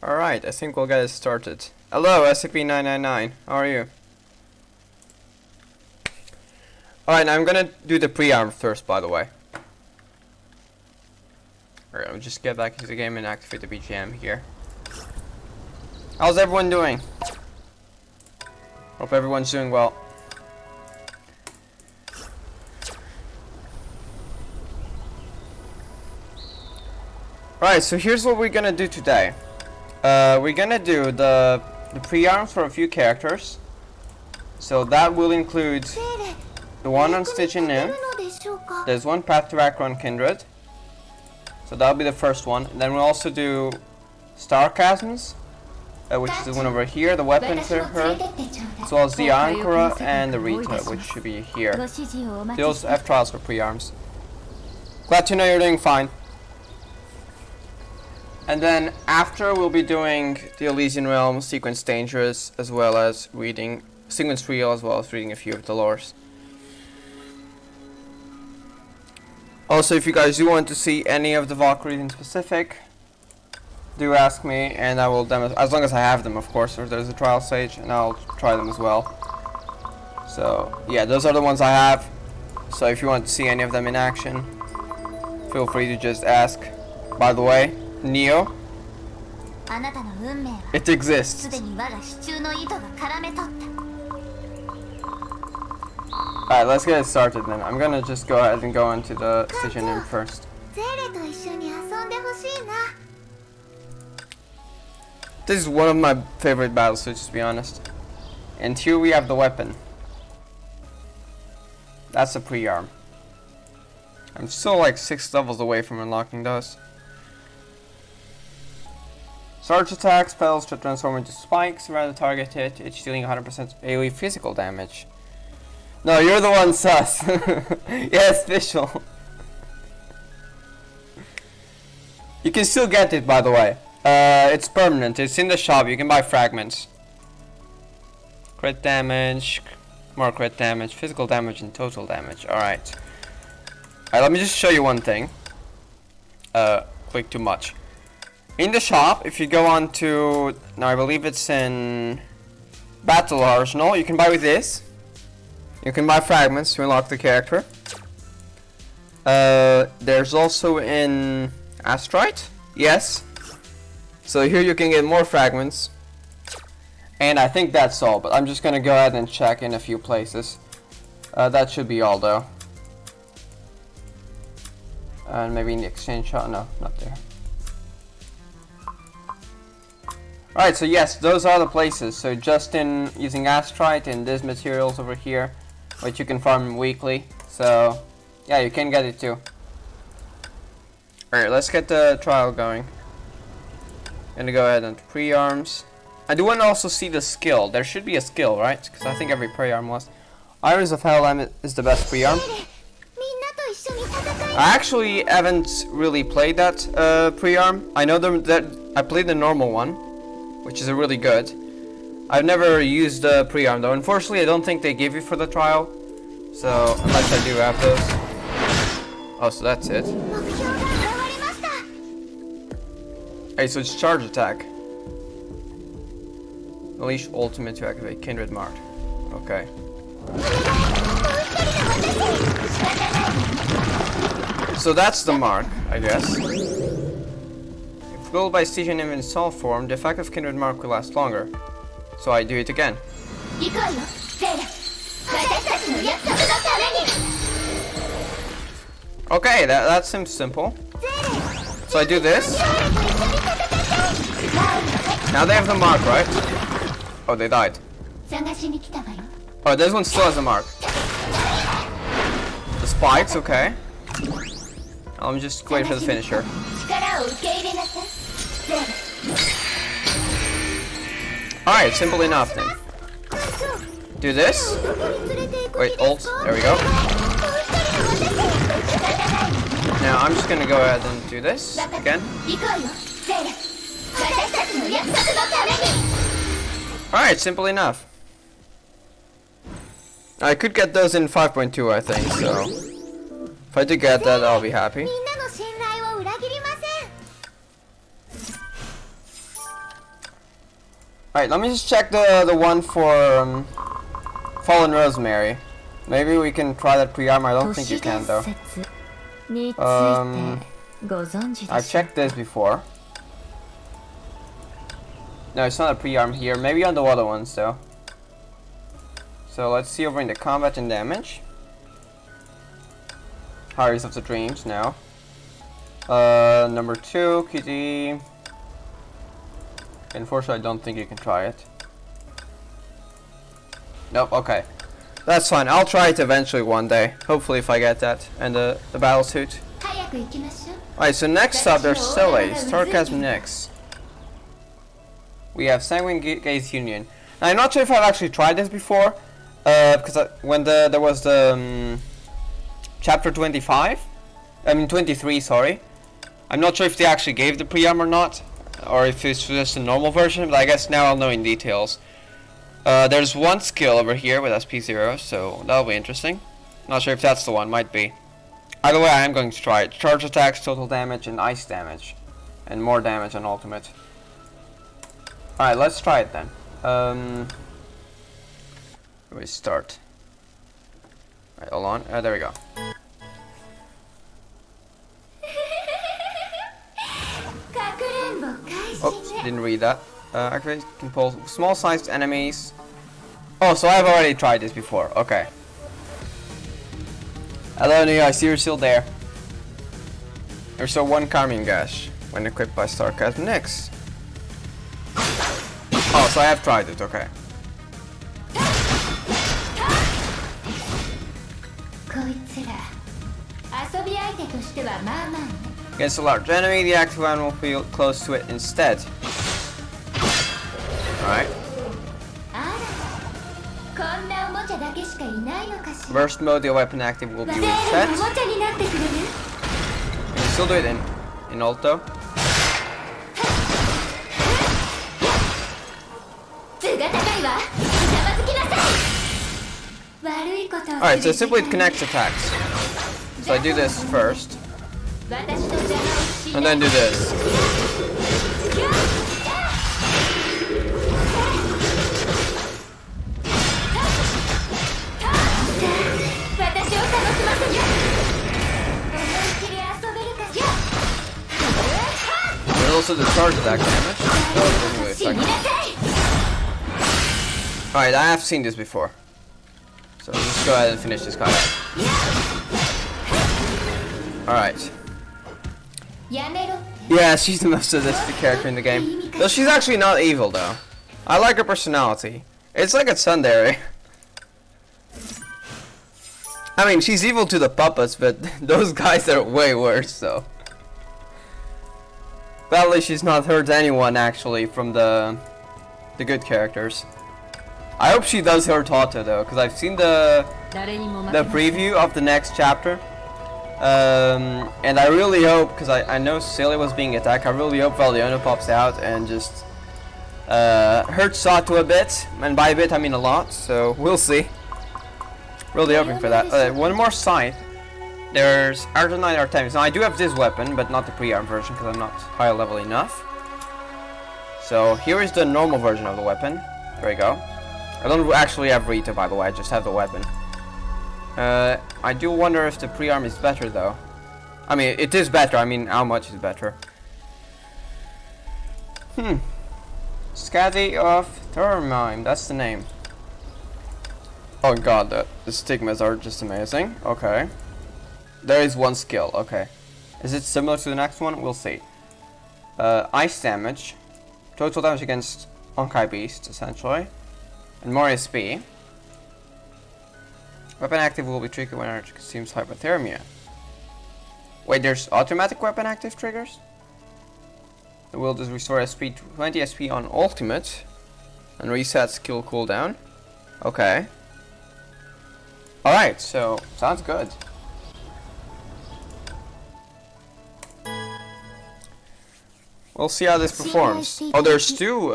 Alright, I think we'll get it started. Hello, SCP-999. How are you? Alright, now I'm gonna do the PRI-ARMs first, by the way. Alright, I'll just get back into the game and activate the BGM here. How's everyone doing? Hope everyone's doing well. Right, so here's what we're gonna do today. We're gonna do the PRI-ARMs for a few characters. So that will include the one on Stitch and Nim. There's one Path to Akron Kindred. So that'll be the first one. And then we'll also do Starchasms, which is the one over here, the weapons for her, as well as the Ankara and the Rita, which should be here. Those F trials for PRI-ARMs. Glad to know you're doing fine. And then after we'll be doing the Elysian Realm, Sequence Dangerous, as well as reading Sequence Real, as well as reading a few of the lores. Also, if you guys do want to see any of the Valkyries in specific, do ask me and I will demo, as long as I have them, of course, or there's a trial stage, and I'll try them as well. So yeah, those are the ones I have. So if you want to see any of them in action, feel free to just ask. By the way, Neo, it exists. Alright, let's get it started then. I'm gonna just go ahead and go into the station in first. This is one of my favorite battle suits, to be honest. And here we have the weapon. That's a PRI-ARM. I'm still like 6 levels away from unlocking those. Surge attacks, spells to transform into spikes around the target hit, each dealing 100% AoE physical damage. No, you're the one sus. Yes, Visual. You can still get it, by the way. It's permanent, it's in the shop, you can buy fragments. Crit damage, more crit damage, physical damage and total damage. Alright. Alright, let me just show you one thing. Click too much. In the shop, if you go on to, now I believe it's in Battle Arsenal, you can buy with this. You can buy fragments to unlock the character. There's also in Astrite, yes. So here you can get more fragments. And I think that's all, but I'm just gonna go ahead and check in a few places. That should be all though. And maybe in the exchange shop, no, not there. Alright, so yes, those are the places. So just in using Astrite and these materials over here, which you can farm weekly. So yeah, you can get it too. Alright, let's get the trial going. Gonna go ahead and PRI-ARMs. I do want to also see the skill. There should be a skill, right? Because I think every PRI-ARM was. Iris of Hell is the best PRI-ARM. I actually haven't really played that PRI-ARM. I know that I played the normal one, which is really good. I've never used the PRI-ARM though. Unfortunately, I don't think they give you for the trial. So, unless I do have those. Oh, so that's it. Hey, so it's charge attack. Unleash ultimate to activate Kindred Mark. Okay. So that's the mark, I guess. If built by Stygian in install form, the effect of Kindred Mark will last longer. So I do it again. Okay, that seems simple. So I do this. Now they have the mark, right? Oh, they died. Oh, this one still has a mark. The spikes, okay. I'm just wait for the finisher. Alright, simple enough then. Do this. Wait, ult. There we go. Now I'm just gonna go ahead and do this again. Alright, simple enough. I could get those in 5.2, I think, so if I do get that, I'll be happy. Alright, let me just check the one for Fallen Rosemary. Maybe we can try that pre-arm. I don't think you can though. I've checked this before. No, it's not a pre-arm here. Maybe on the other ones though. So let's see over in the combat and damage. Harriers of the Dreams now. Number 2, Kitty. Unfortunately, I don't think you can try it. Nope, okay. That's fine. I'll try it eventually one day. Hopefully if I get that. And the battle suit. Alright, so next up there's Silly. Sarcasm next. We have Sanguine Gaze Union. Now, I'm not sure if I've actually tried this before. Because when there was the chapter 25. I mean 23, sorry. I'm not sure if they actually gave the pre-arm or not. Or if it's just a normal version, but I guess now I'll know in details. There's one skill over here with SP0, so that'll be interesting. Not sure if that's the one, might be. Either way, I am going to try it. Charge attacks, total damage, and ice damage. And more damage on ultimate. Alright, let's try it then. Where do we start? Alright, hold on. There we go. Oops, didn't read that. Activate can pull small sized enemies. Oh, so I've already tried this before. Okay. Hello, Nia, I see you're still there. There's a 1 Carmine Gash when equipped by Sarcasm next. Oh, so I have tried it, okay. Against a large enemy, the active one will feel close to it instead. Alright. Burst mode, the weapon active will be reset. You can still do it in Alto. Alright, so simply it connects attacks. So I do this first. And then do this. There's also the charge attack damage. Alright, I have seen this before. So let's go ahead and finish this guy out. Alright. Yeah, she's the most sadistic character in the game. Though she's actually not evil though. I like her personality. It's like a tsundere. I mean, she's evil to the puppets, but those guys are way worse, so. But at least she's not hurt anyone actually from the good characters. I hope she does hurt Otto though, because I've seen the preview of the next chapter. And I really hope, because I know Silly was being attacked, I really hope Valdiano pops out and just hurts Sato a bit, and by a bit I mean a lot, so we'll see. Really hoping for that. One more side. There's Argentine Artemis. Now I do have this weapon, but not the pre-arm version because I'm not high level enough. So here is the normal version of the weapon. There we go. I don't actually have Rita, by the way, I just have the weapon. I do wonder if the pre-arm is better though. I mean, it is better, I mean, how much is better? Scatty of Thermime, that's the name. Oh god, the stigmas are just amazing. Okay. There is one skill, okay. Is it similar to the next one? We'll see. Ice damage. Total damage against Honkai Beast, essentially. And more SP. Weapon active will be triggered when it consumes hypothermia. Wait, there's automatic weapon active triggers? It will just restore SP 20 SP on ultimate. And reset skill cooldown. Okay. Alright, so sounds good. We'll see how this performs. Oh, there's two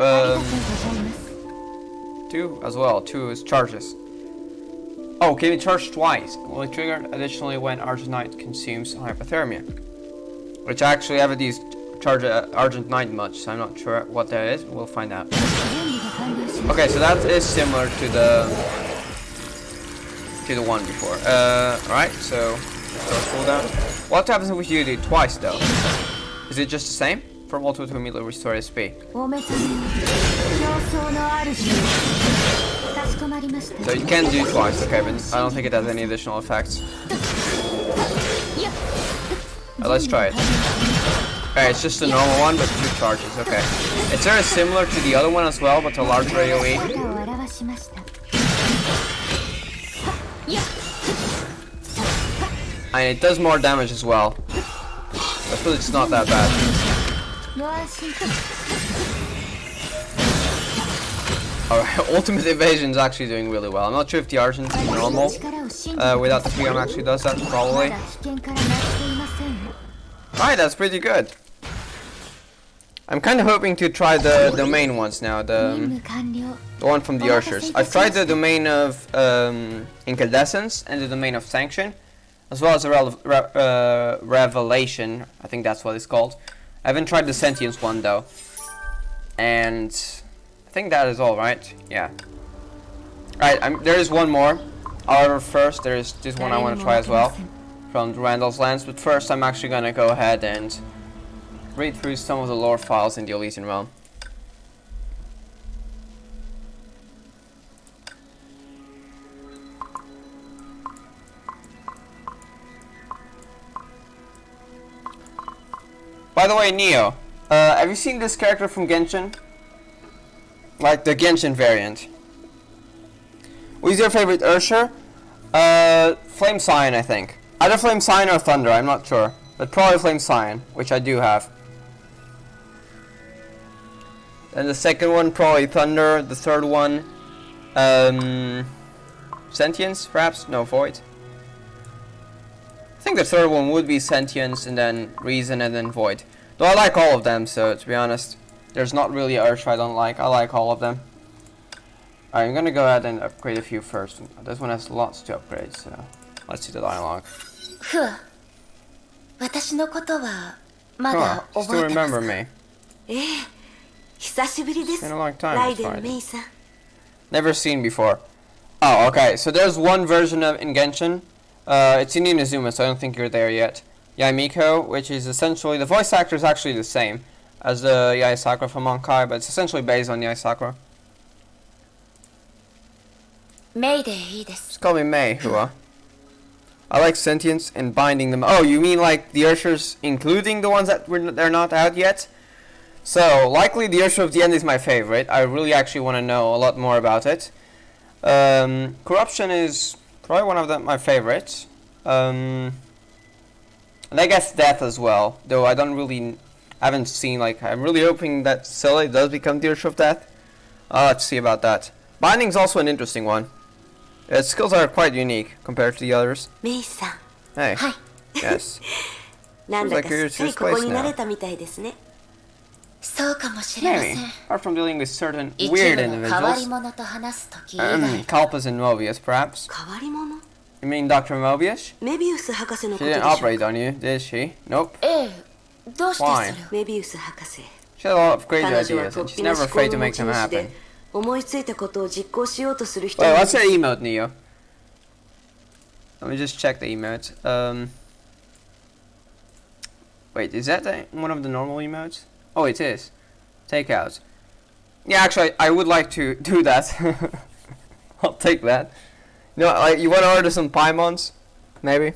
as well, two charges. Oh, can be charged twice. Will be triggered additionally when Argentite consumes hypothermia. Which I actually haven't used charge Argentite much, so I'm not sure what that is, but we'll find out. Okay, so that is similar to the one before. Alright, so cooldown. What happens if you do it twice though? Is it just the same? From auto to immediately restore SP. So you can do it twice, okay, but I don't think it has any additional effects. Let's try it. Okay, it's just a normal one, but 2 charges, okay. It's very similar to the other one as well, but a larger AoE. And it does more damage as well. I feel it's not that bad. Alright, ultimate evasion is actually doing really well. I'm not sure if the Argent is normal. Without the PRI-ARM actually does that, probably. Alright, that's pretty good. I'm kind of hoping to try the domain ones now, the one from the Archers. I've tried the domain of Incandescence and the domain of Sanction, as well as the Revelation, I think that's what it's called. I haven't tried the Sentience one though. And I think that is all, right? Yeah. Alright, there is one more. However, first there is this one I want to try as well, from Randall's Lands, but first I'm actually gonna go ahead and read through some of the lore files in the Elysian Realm. By the way, Neo, have you seen this character from Genshin? Like the Genshin variant. Who's your favorite Ursher? Flame Scion, I think. Either Flame Scion or Thunder, I'm not sure. But probably Flame Scion, which I do have. And the second one, probably Thunder. The third one, Sentience, perhaps? No, Void. I think the third one would be Sentience, and then Reason, and then Void. Though I like all of them, so to be honest, there's not really an Ursher I don't like. I like all of them. Alright, I'm gonna go ahead and upgrade a few first. This one has lots to upgrade, so let's see the dialogue. Huh, still remember me. It's been a long time, never seen before. Oh, okay, so there's one version of in Genshin. It's in Inazuma, so I don't think you're there yet. Yaimiko, which is essentially, the voice actor is actually the same as the Yae Sakura from Honkai, but it's essentially based on Yae Sakura. Just call me Mei, Hua. I like Sentience and binding them. Oh, you mean like the Urshers, including the ones that they're not out yet? So, likely the Ursher of the End is my favorite. I really actually want to know a lot more about it. Corruption is probably one of my favorites. And I guess Death as well, though I haven't seen, like, I'm really hoping that Scylla does become the Ursher of Death. Let's see about that. Binding's also an interesting one. Its skills are quite unique compared to the others. Hey. Yes. Seems like you're to this place now. Maybe. Apart from dealing with certain weird individuals. Kalpas and Mobius, perhaps. You mean Dr. Mobius? She didn't operate on you, did she? Nope. Why? She had a lot of great ideas, and she's never afraid to make them happen. Wait, what's that emote, Neo? Let me just check the emote. Wait, is that one of the normal emotes? Oh, it is. Takeout. Yeah, actually, I would like to do that. I'll take that. You know, like, you want to order some Paimons? Maybe?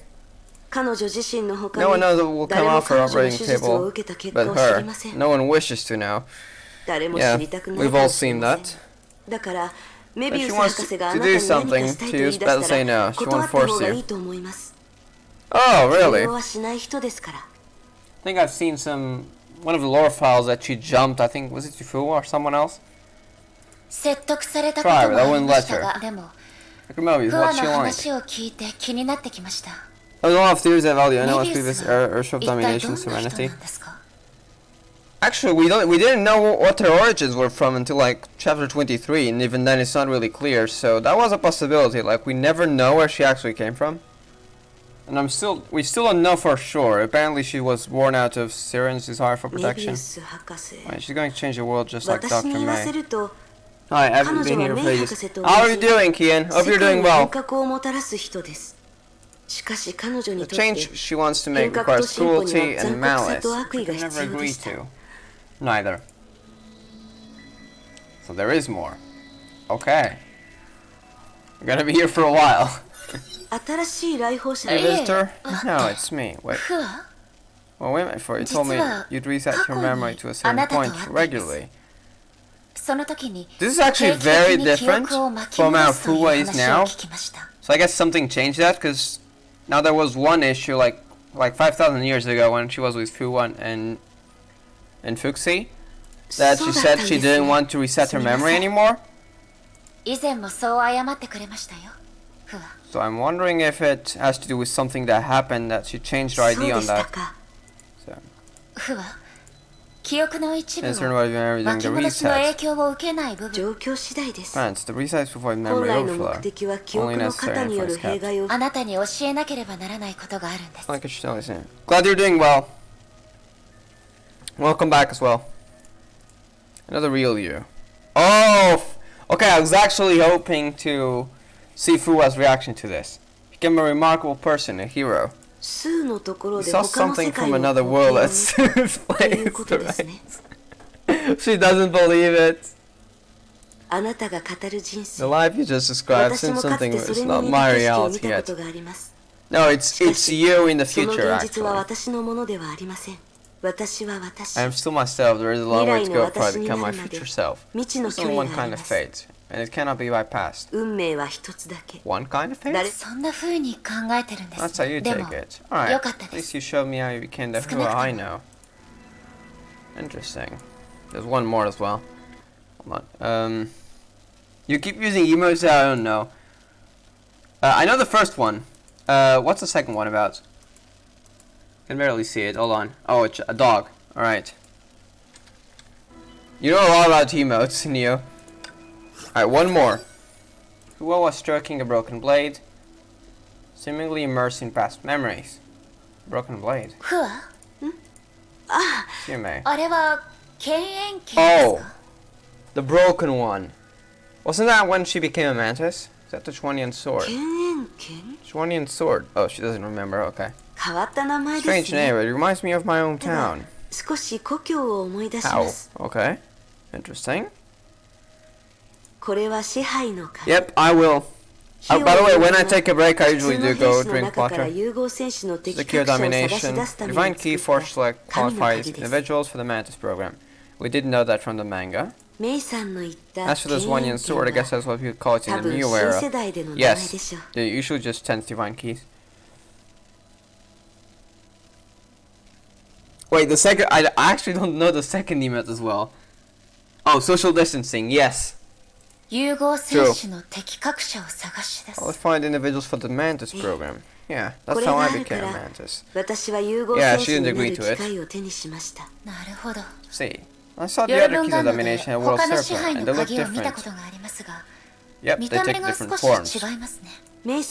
No one knows what will come off her operating table but her. No one wishes to know. Yeah, we've all seen that. But she wants to do something to you, better say no. She won't force you. Oh, really? I think I've seen one of the lore files that she jumped. I think, was it Yufu or someone else? Try, but I wouldn't let her. Mobius, what's she like? There's a lot of theories that value. I know it's previous Ursher of Domination, Serenity. Actually, we didn't know what their origins were from until like chapter 23, and even then it's not really clear. So that was a possibility. Like, we never know where she actually came from, and we still don't know for sure. Apparently, she was born out of Siren's desire for protection. Right, she's going to change the world just like Dr. May. Hi, I haven't been here for ages. How are you doing, Kian? Hope you're doing well. The change she wants to make requires cruelty and malice, which I can never agree to. Neither. So there is more. Okay. We're gonna be here for a while. Hey, visitor? No, it's me. Wait. Well, wait a minute for you. You told me you'd reset your memory to a certain point regularly. This is actually very different from how Fuwa is now. So I guess something changed that, because now there was one issue like 5,000 years ago when she was with Fuwa and Fuxi, that she said she didn't want to reset her memory anymore. So I'm wondering if it has to do with something that happened, that she changed her ID on that. So. Concerned about memory during the reset. Plans. The reset is to avoid memory overflow. Only necessary info is kept. Like I should always say. Glad you're doing well. Welcome back as well. Another real you. Oh! Okay, I was actually hoping to see Fuwa's reaction to this. Became a remarkable person, a hero. He saw something from another world at Sue's place, right? She doesn't believe it. The life you just described seems something it's not my reality yet. No, it's you in the future, actually. I am still myself. There is a long way to go before I become my future self. There's only one kind of fate, and it cannot be bypassed. One kind of fate? That's how you take it. Alright, at least you showed me how you became the hero I know. Interesting. There's one more as well. Hold on. You keep using emotes that I don't know. I know the first one. What's the second one about? Can barely see it. Hold on. Oh, it's a dog. Alright. You know a lot about emotes, Neo. Alright, one more. Fuwa was stroking a broken blade, seemingly immersed in past memories. Broken blade. Yume. Oh! The broken one. Wasn't that when she became a mantis? Is that the Chuanian sword? Chuanian sword. Oh, she doesn't remember. Okay. Strange name. It reminds me of my hometown. How? Okay. Interesting. Yep, I will. By the way, when I take a break, I usually do go drink water. Secure domination. Divine key force select qualifies individuals for the Mantis program. We didn't know that from the manga. As for this Wanyan sword, I guess that's what we call it in the new era. Yes, they usually just 10 divine keys. Wait, the second, I actually don't know the second emote as well. Oh, social distancing, yes. True. I'll find individuals for the Mantis program. Yeah, that's how I became a Mantis. Yeah, she didn't agree to it. See, I saw the other keys of domination at World Serpent, and they look different. Yep, they take different forms. Those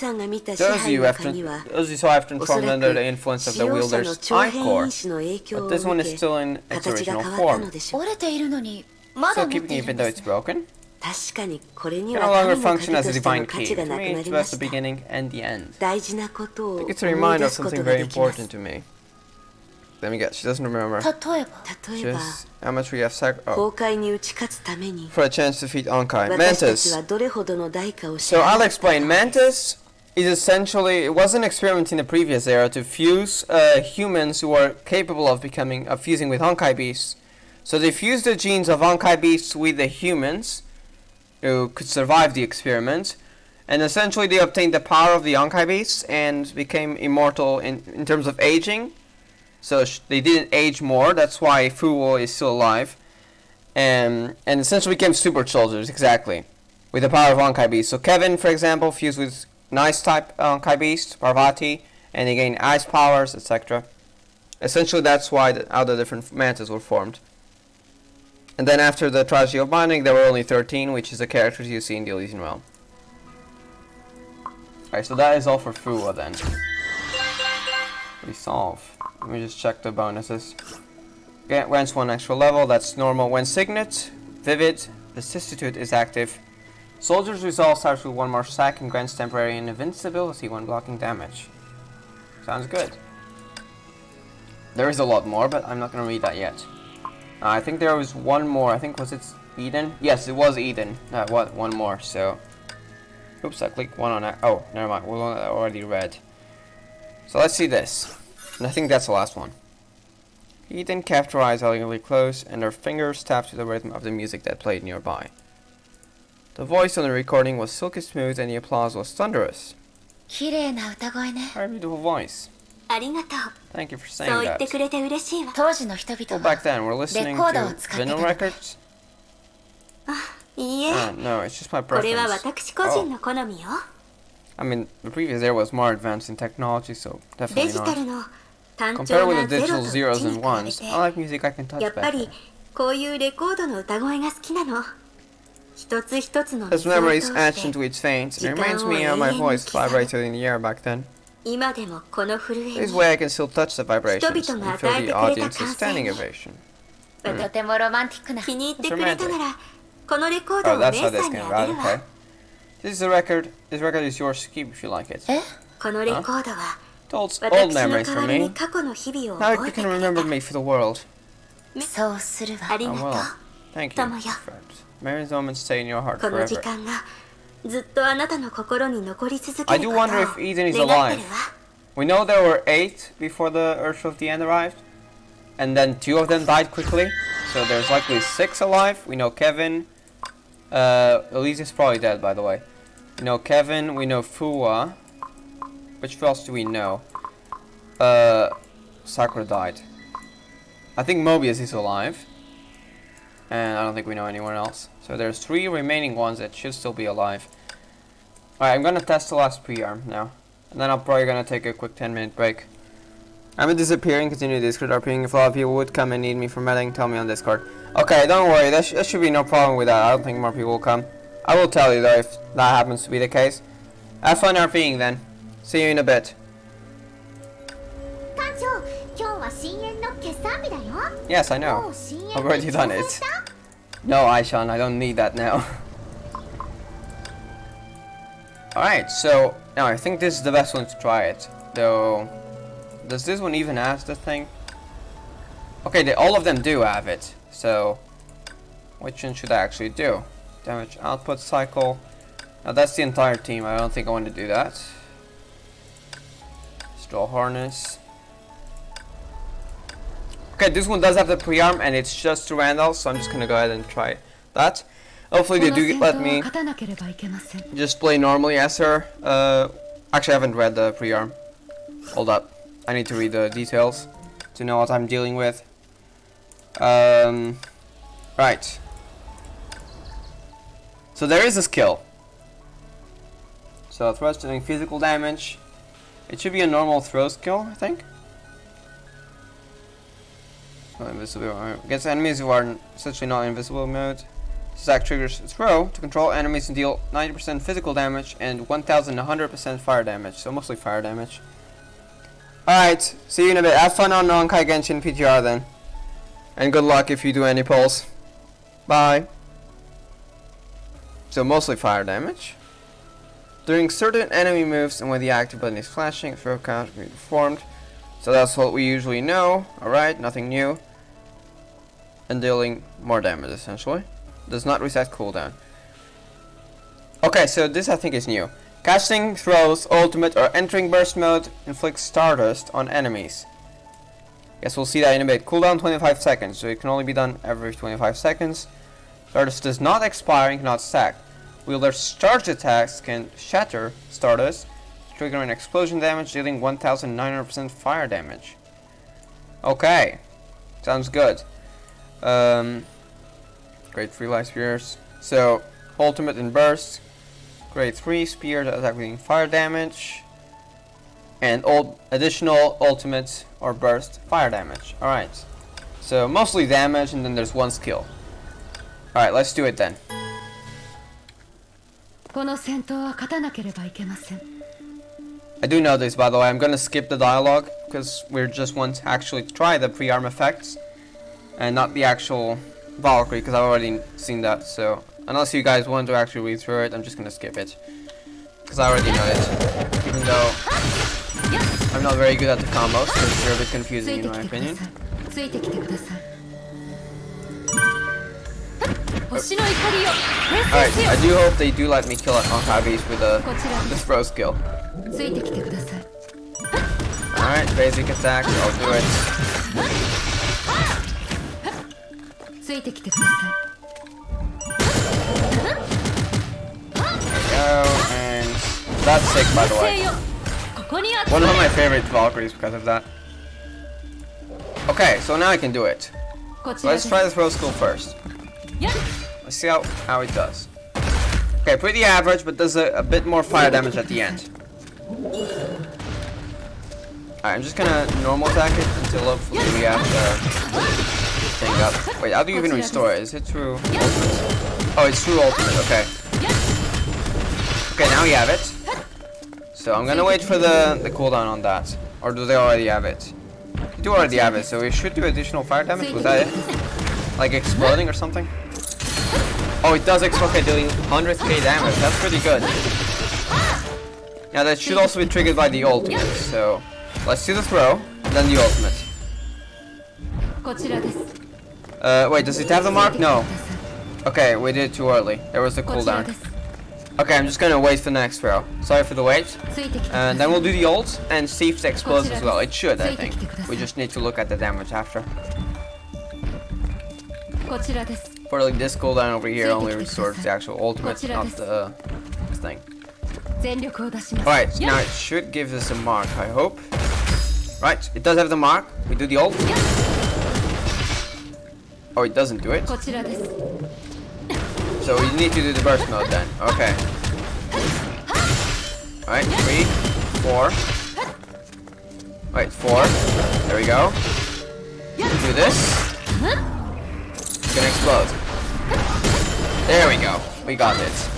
you saw have transformed under the influence of the wielder's I-core, but this one is still in its original form. Still keeping even though it's broken? Can no longer function as a divine key. To me, it's both the beginning and the end. I think it's a reminder of something very important to me. Let me guess, she doesn't remember. Just how much we have for a chance to defeat Honkai. Mantis. So I'll explain. Mantis is essentially, it was an experiment in the previous era to fuse humans who are capable of fusing with Honkai beasts. So they fused the genes of Honkai beasts with the humans who could survive the experiment, and essentially they obtained the power of the Honkai beasts and became immortal in terms of aging. So they didn't age more, that's why Fuwo is still alive. And essentially became super soldiers, exactly, with the power of Honkai beasts. So Kevin, for example, fused with nice type Honkai beast, Parvati, and he gained ice powers, etc. Essentially that's why how the different mantis were formed. And then after the tragedy of binding, there were only 13, which is the characters you see in the Elysian Realm. Alright, so that is all for Fuwa then. Resolve. Let me just check the bonuses. Grants one extra level, that's normal when signet, vivid, vicissitude is active. Soldier's resolve starts with 1 more stack and grants temporary invincibility when blocking damage. Sounds good. There is a lot more, but I'm not going to read that yet. I think there was one more. I think was it Eden? Yes, it was Eden. What? One more. So, oops, I clicked one on that. Oh, never mind. We already read. So let's see this. And I think that's the last one. Eden kept her eyes elegantly closed, and her fingers tapped to the rhythm of the music that played nearby. The voice on the recording was silky smooth, and the applause was thunderous. Very beautiful voice. Thank you for saying that. Well, back then, we're listening to vinyl records? No, it's just my preference. Oh. I mean, the previous era was more advanced in technology, so definitely not. Compared with the digital zeros and ones, I like music I can touch better. This memory is etched into its veins, and it reminds me how my voice vibrated in the air back then. This way I can still touch the vibrations and feel the audience's standing ovation. That's romantic. Oh, that's how this came about, okay. This is a record. This record is yours to keep if you like it. Huh? It's old memories for me. Now you can remember me for the world. Oh well. Thank you, friend. Mary's moments stay in your heart forever. I do wonder if Eden is alive. We know there were 8 before the Urge of the End arrived. And then 2 of them died quickly. So there's likely 6 alive. We know Kevin. Elise is probably dead, by the way. We know Kevin. We know Fuwa. Which else do we know? Sakura died. I think Mobius is alive. And I don't think we know anyone else. So there's 3 remaining ones that should still be alive. Alright, I'm gonna test the last pre-arm now. And then I'm probably gonna take a quick 10-minute break. I'm gonna disappear and continue Discord RPing. If a lot of people would come and need me for medding, tell me on Discord. Okay, don't worry, there should be no problem with that. I don't think more people will come. I will tell you though if that happens to be the case. Have fun RPing then. See you in a bit. Yes, I know. I've already done it. No, Aishan, I don't need that now. Alright, so now I think this is the best one to try it. Though, does this one even have the thing? Okay, all of them do have it. So, which one should I actually do? Damage output cycle. Now that's the entire team. I don't think I want to do that. Straw harness. Okay, this one does have the pre-arm and it's just to Randall, so I'm just gonna go ahead and try that. Hopefully they do let me just play normally as her. Actually I haven't read the pre-arm. Hold up. I need to read the details to know what I'm dealing with. Right. So there is a skill. So thrust doing physical damage. It should be a normal throw skill, I think. Against enemies who are essentially not in invisible mode. This attack triggers throw to control enemies and deal 90% physical damage and 1100% fire damage. So mostly fire damage. Alright, see you in a bit. Have fun on Honkai Genshin PTR then. And good luck if you do any pulls. Bye. So mostly fire damage. During certain enemy moves and when the active button is flashing, throw count can be performed. So that's what we usually know. Alright, nothing new. And dealing more damage essentially. Does not reset cooldown. Okay, so this I think is new. Casting, throws, ultimate, or entering burst mode inflicts Stardust on enemies. Guess we'll see that in a bit. Cooldown 25 seconds, so it can only be done every 25 seconds. Stardust does not expire and cannot stack. Wielder's charged attacks can shatter Stardust, triggering explosion damage, dealing 1900% fire damage. Okay, sounds good. Grade 3 light spears. So, ultimate and burst. Grade 3 spear that attack with fire damage. And additional ultimate or burst fire damage. Alright. So, mostly damage and then there's one skill. Alright, let's do it then. I do know this, by the way. I'm gonna skip the dialogue because we just want to actually try the pre-arm effects and not the actual Valkyrie because I've already seen that. So unless you guys want to actually read through it, I'm just gonna skip it because I already know it. Even though I'm not very good at the combos, so they're a bit confusing in my opinion. Alright, I do hope they do let me kill that Honkai beast with the throw skill. Alright, basic attack, I'll do it. There we go, and that's sick by the way. One of my favorite Valkyries because of that. Okay, so now I can do it. So let's try the throw skill first. Let's see how it does. Okay, pretty average, but does a bit more fire damage at the end. Alright, I'm just gonna normal attack it until hopefully we have the thing up. Wait, how do you even restore it? Is it through ultimate? Oh, it's through ultimate, okay. Okay, now we have it. So I'm gonna wait for the cooldown on that. Or do they already have it? They do already have it, so we should do additional fire damage. Was that it? Like exploding or something? Oh, it does explode, okay, doing 100k damage. That's pretty good. Yeah, that should also be triggered by the ultimate, so let's do the throw, then the ultimate. Wait, does it have the mark? No. Okay, we did it too early. There was the cooldown. Okay, I'm just gonna wait for the next throw. Sorry for the wait. And then we'll do the ult and see if it explodes as well. It should, I think. We just need to look at the damage after. For like this cooldown over here only restores the actual ultimate, not the thing. Alright, now it should give us a mark, I hope. Right, it does have the mark. We do the ult. Oh, it doesn't do it. So we need to do the burst mode then. Okay. Alright, 3, 4. Wait, 4. There we go. Do this. It's gonna explode. There we go. We got it.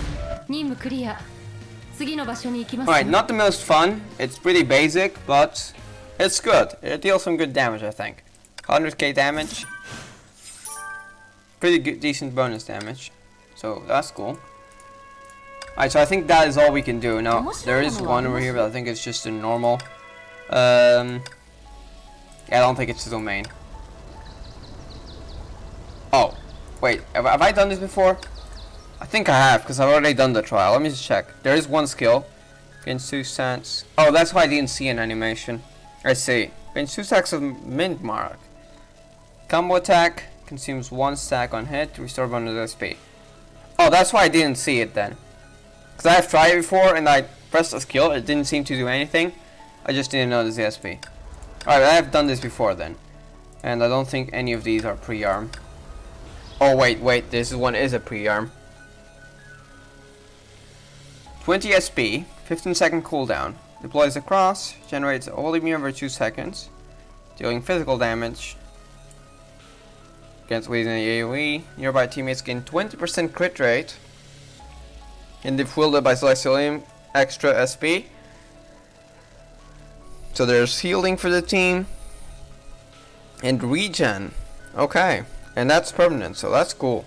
Alright, not the most fun. It's pretty basic, but it's good. It deals some good damage, I think. 100k damage. Pretty good, decent bonus damage. So that's cool. Alright, so I think that is all we can do. Now, there is one over here, but I think it's just a normal. Yeah, I don't think it's the domain. Oh, wait, have I done this before? I think I have, because I've already done the trial. Let me just check. There is one skill. Gains 2 cents. Oh, that's why I didn't see an animation. I see. Gains 2 stacks of mint mark. Combo attack. Consumes 1 stack on hit. Restore bonus SP. Oh, that's why I didn't see it then. Because I have tried it before and I pressed a skill. It didn't seem to do anything. I just didn't notice the SP. Alright, I have done this before then. And I don't think any of these are pre-arm. Oh, wait. This one is a pre-arm. 20 SP, 15-second cooldown. Deploys across, generates a holy mirror for 2 seconds, dealing physical damage against within the AoE. Nearby teammates gain 20% crit rate. And if wielded by Celestial extra SP. So there's healing for the team. And regen. Okay. And that's permanent, so that's cool.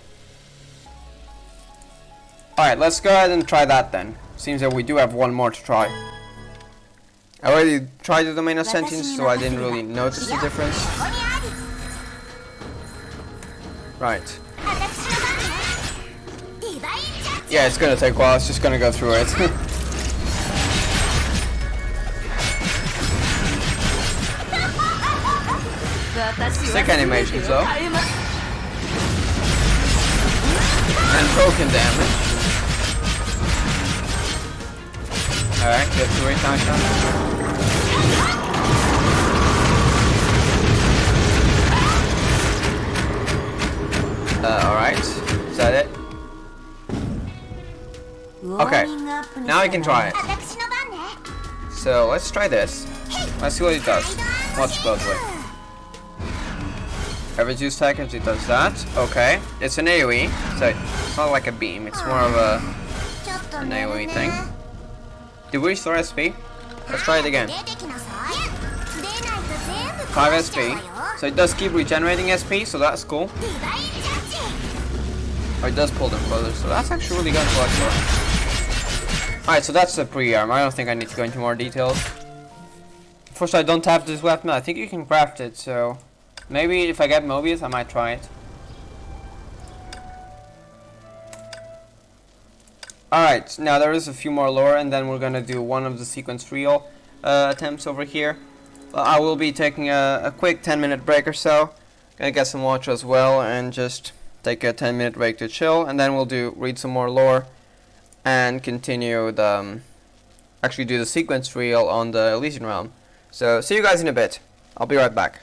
Alright, let's go ahead and try that then. Seems that we do have one more to try. I already tried the domain of sentience, so I didn't really notice the difference. Right. Yeah, it's gonna take a while, it's just gonna go through it. Sick animations though. And broken damage. Alright, get to it, nice. Alright, is that it? Okay, now I can try it. So let's try this. Let's see what it does. Watch closely. Every 2 seconds it does that. Okay, it's an AoE, so it's not like a beam, it's more of an AoE thing. Did we restore SP? Let's try it again. 5 SP. So it does keep regenerating SP, so that's cool. Oh, it does pull them further, so that's actually really good to watch for. Alright, so that's the pre-arm. I don't think I need to go into more details. First, I don't have this weapon. I think you can craft it, so maybe if I get Mobius, I might try it. Alright, now there is a few more lore, and then we're gonna do one of the sequence reel attempts over here. I will be taking a quick 10-minute break or so. Gonna get some water as well, and just take a 10-minute break to chill, and then we'll read some more lore and continue the actually do the sequence reel on the Elysian realm. So see you guys in a bit. I'll be right back.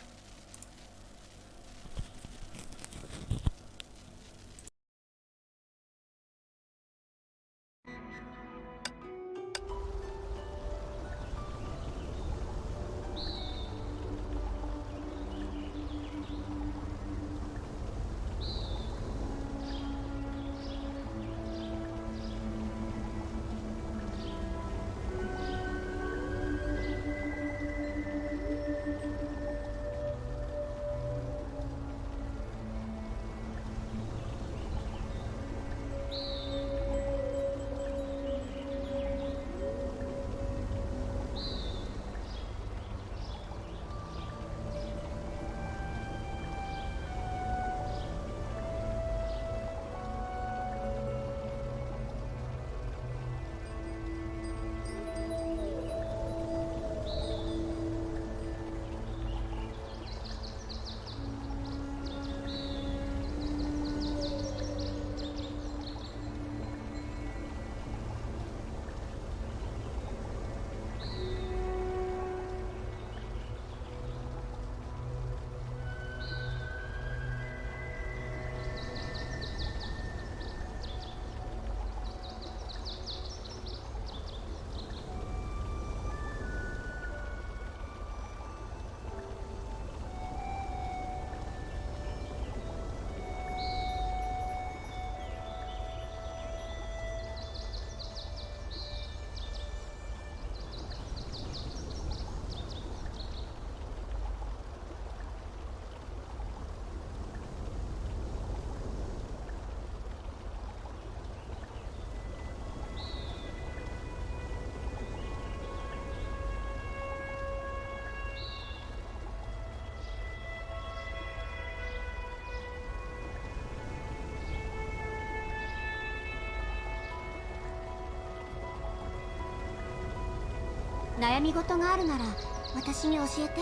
悩み事があるなら私に教えて。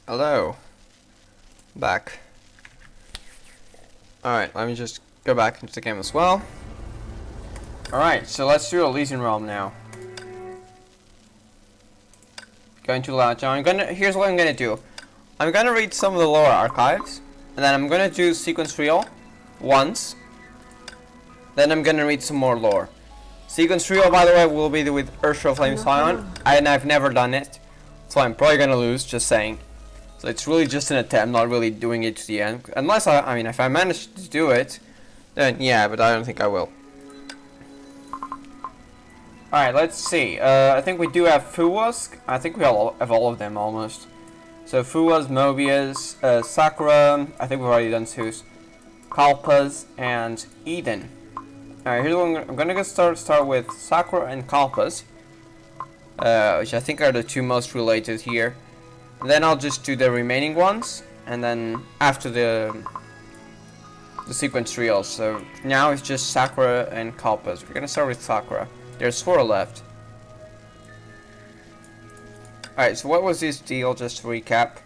Hello. Back. Alright, let me just go back into the game as well. Alright, so let's do Elysian Realm now. Going to launch. Here's what I'm gonna do. I'm gonna read some of the lore archives, and then I'm gonna do sequence reel once. Then I'm gonna read some more lore. Sequence reel, by the way, will be with Ursula Flame Scion, and I've never done it, so I'm probably gonna lose, just saying. So it's really just an attempt, not really doing it to the end. Unless I mean, if I manage to do it, then yeah, but I don't think I will. Alright, let's see. I think we do have Fuwask. I think we all have all of them almost. So Fuwas, Mobius, Sakura, I think we've already done Zeus, Kalpas, and Eden. Alright, here's what I'm gonna start with Sakura and Kalpas, which I think are the two most related here. And then I'll just do the remaining ones, and then after the sequence reels. So now it's just Sakura and Kalpas. We're gonna start with Sakura. There's 4 left. Alright, so what was this deal, just to recap?